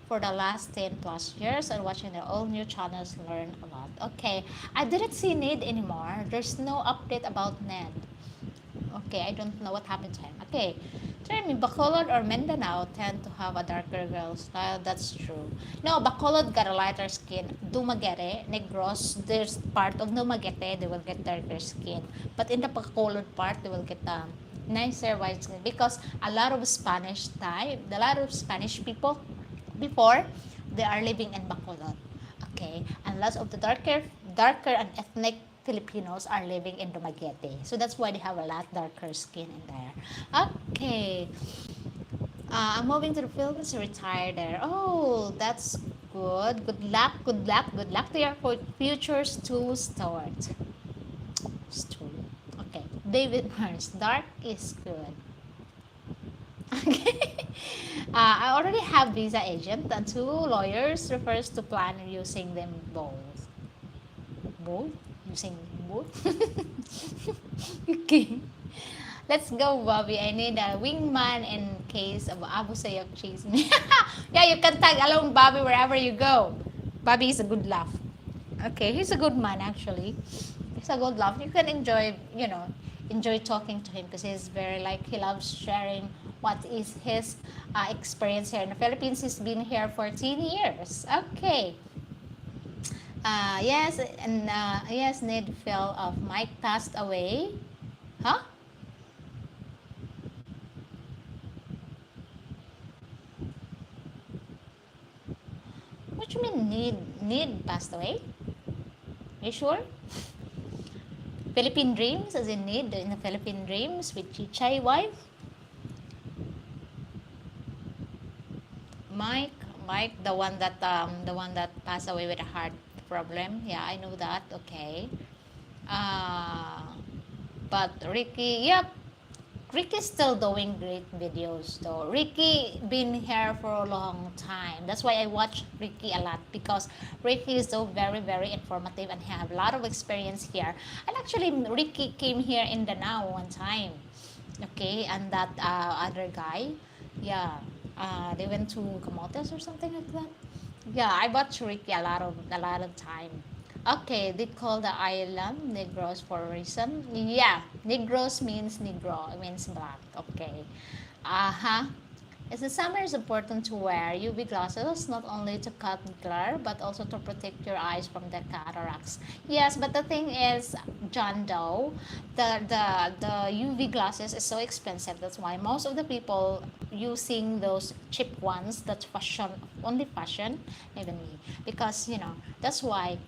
S1: for the last 10 plus years and watching their all new channels. Learn a lot. Okay. I didn't see Ned anymore. There's no update about Ned. Okay, I don't know what happened to him. Okay. Tell me, Bacolod or Mindanao tend to have a darker girl style. That's true. No, Bacolod got a lighter skin. Dumaguete, Negros, there's part of Dumaguete, they will get darker skin. But in the Bacolod part, they will get nicer white skin because a lot of Spanish people before, they are living in Bacolod. Okay, and lots of the darker and ethnic Filipinos are living in Dumaguete. So that's why they have a lot darker skin in there. Okay. I'm moving to the Philippines to retire there. Oh, that's good. Good luck, good luck, good luck to your future stool start. Stool. Okay. David Mars. Dark is good. Okay. I already have visa agent and two lawyers refers to plan using them both. Both? Using both? Okay. Let's go, Bobby. I need a wingman in case of Abu Sayyaf chase me. Yeah, you can tag along Bobby wherever you go. Bobby is a good laugh. Okay, he's a good man actually. He's a good laugh. You can enjoy talking to him because he's very he loves sharing what is his experience here in the Philippines. He's been here 14 years. Okay. Yes, and yes, Ned fell off. Mike passed away. Huh? Need passed away? You sure? Philippine Dreams, as in Need in the Philippine Dreams with Chichay wife? Mike, Mike, the one that passed away with a heart problem. Yeah, I know that. Okay. Uh, but Ricky, yep, Ricky's still doing great videos though. Ricky been here for a long time. That's why I watch Ricky a lot because Ricky is so very informative and have a lot of experience here. And actually, Ricky came here in Danao one time. Okay, and that other guy, yeah, they went to Camotes or something like that. Yeah, I watch Ricky a lot of time. Okay, they call the island Negros for a reason. Yeah, Negros means Negro, it means black. Okay. Uh-huh. As the summer is important to wear UV glasses not only to cut glare but also to protect your eyes from the cataracts. Yes, but the thing is, John Doe, the UV glasses is so expensive. That's why most of the people using those cheap ones. That's fashion, only fashion, even me, because that's why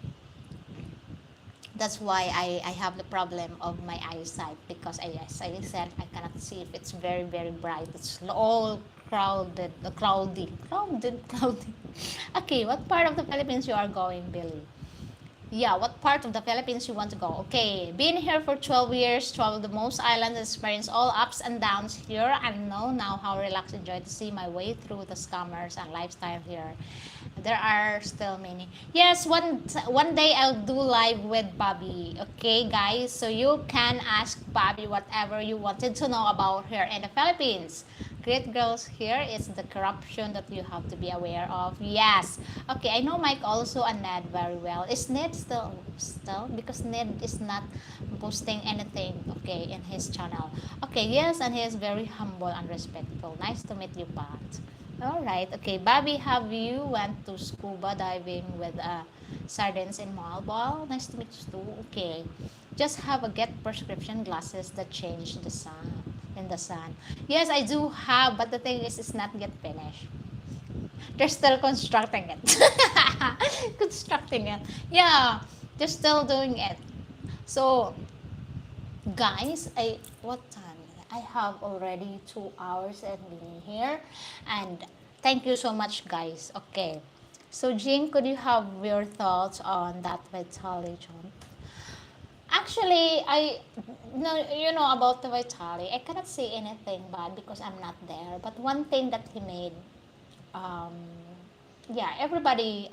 S1: I have the problem of my eyesight because as I said, I cannot see if it's very bright. It's all crowded. Okay, what part of the Philippines you are going, Billy? Yeah, what part of the Philippines you want to go? Okay, been here for 12 years, 12 of the most islands, experience all ups and downs here, and know now how relaxed enjoy to see my way through the scammers and lifestyle here. There are still many. Yes, one day I'll do live with Bobby. Okay, guys, so you can ask Bobby whatever you wanted to know about here in the Philippines. Great girls here is the corruption that you have to be aware of. Yes. Okay, I know Mike also and Ned very well. Is Ned still because Ned is not posting anything, okay, in his channel. Okay, yes, and he is very humble and respectful. Nice to meet you, Pat. All right. Okay, Bobby, have you went to scuba diving with sardines in Malbal? Nice to meet you too. Okay. Just have a get prescription glasses that change the sun in the sun. Yes, I do have, but the thing is, it's not yet finished. They're still constructing it. Constructing it. Yeah, they're still doing it. So, guys, what time? I have already 2 hours and being here, and thank you so much, guys. Okay, so Jing, could you have your thoughts on that Vitali John? Actually, I no, about the Vitali. I cannot say anything bad because I'm not there. But one thing that he made, um, yeah, everybody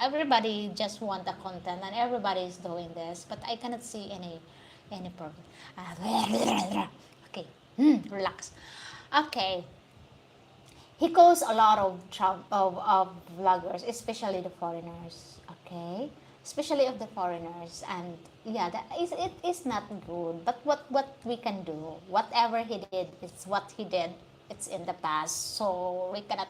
S1: just want the content and everybody is doing this, but I cannot see any problem. Okay, relax. Okay, he calls a lot of vloggers, especially the foreigners. Okay, especially of the foreigners, and yeah, it is not good. But what we can do, whatever he did, it's what he did. It's in the past, so we cannot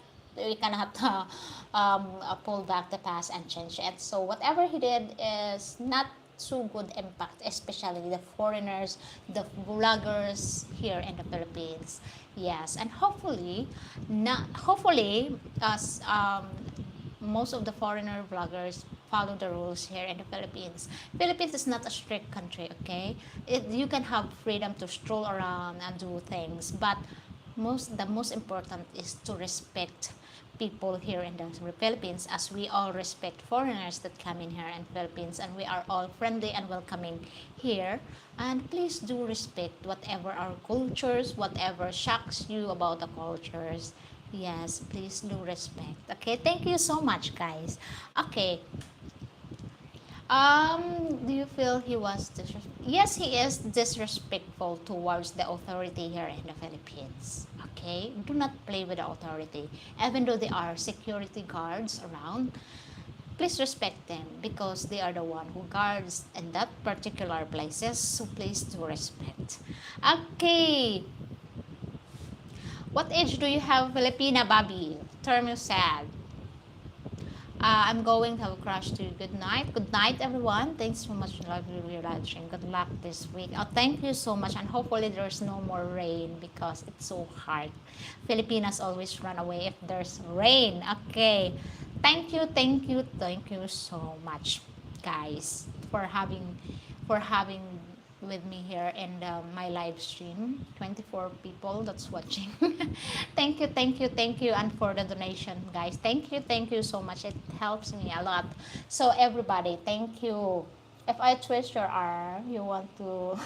S1: pull back the past and change it. So whatever he did is not so good impact, especially the foreigners, the vloggers here in the Philippines. Yes, and hopefully, us most of the foreigner vloggers follow the rules here in the Philippines. Philippines is not a strict country, okay? You can have freedom to stroll around and do things, but the most important is to respect people here in the Philippines, as we all respect foreigners that come in here in Philippines, and we are all friendly and welcoming here. And please do respect whatever our cultures, whatever shocks you about the cultures. Yes, please do respect. Okay, thank you so much, guys. Okay, do you feel he was Yes, he is disrespectful towards the authority here in the Philippines. Okay, do not play with the authority, even though there are security guards around. Please respect them because they are the one who guards in that particular places. So please do respect. Okay, what age do you have, Filipina Bobby? Term you sad. I'm going to have a crush to you. Good night. Good night, everyone. Thanks so much for watching. Good luck this week. Oh, thank you so much. And hopefully there's no more rain because it's so hard. Filipinas always run away if there's rain. Okay. thank you, thank you so much, guys, for having with me here in my live stream. 24 people that's watching. Thank you, thank you, thank you, and for the donation, guys. Thank you so much. It helps me a lot. So everybody, thank you. If I twist your arm, you want to.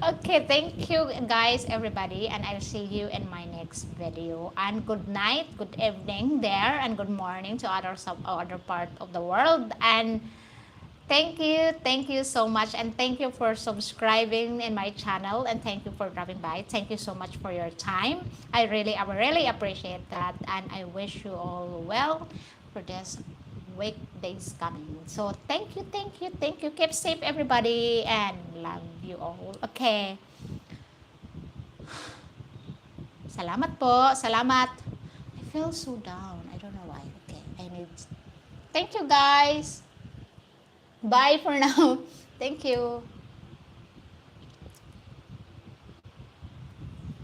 S1: Okay, thank you guys, everybody, and I'll see you in my next video. And good night, good evening there, and good morning to other part of the world. And thank you so much, and thank you for subscribing in my channel, and thank you for dropping by. Thank you so much for your time. I really appreciate that, and I wish you all well for this weekdays coming. So thank you, thank you, thank you. Keep safe, everybody, and love you all. Okay. Salamat po. Salamat. I feel so down. I don't know why. Okay. I need. Thank you, guys. Bye for now. Thank you.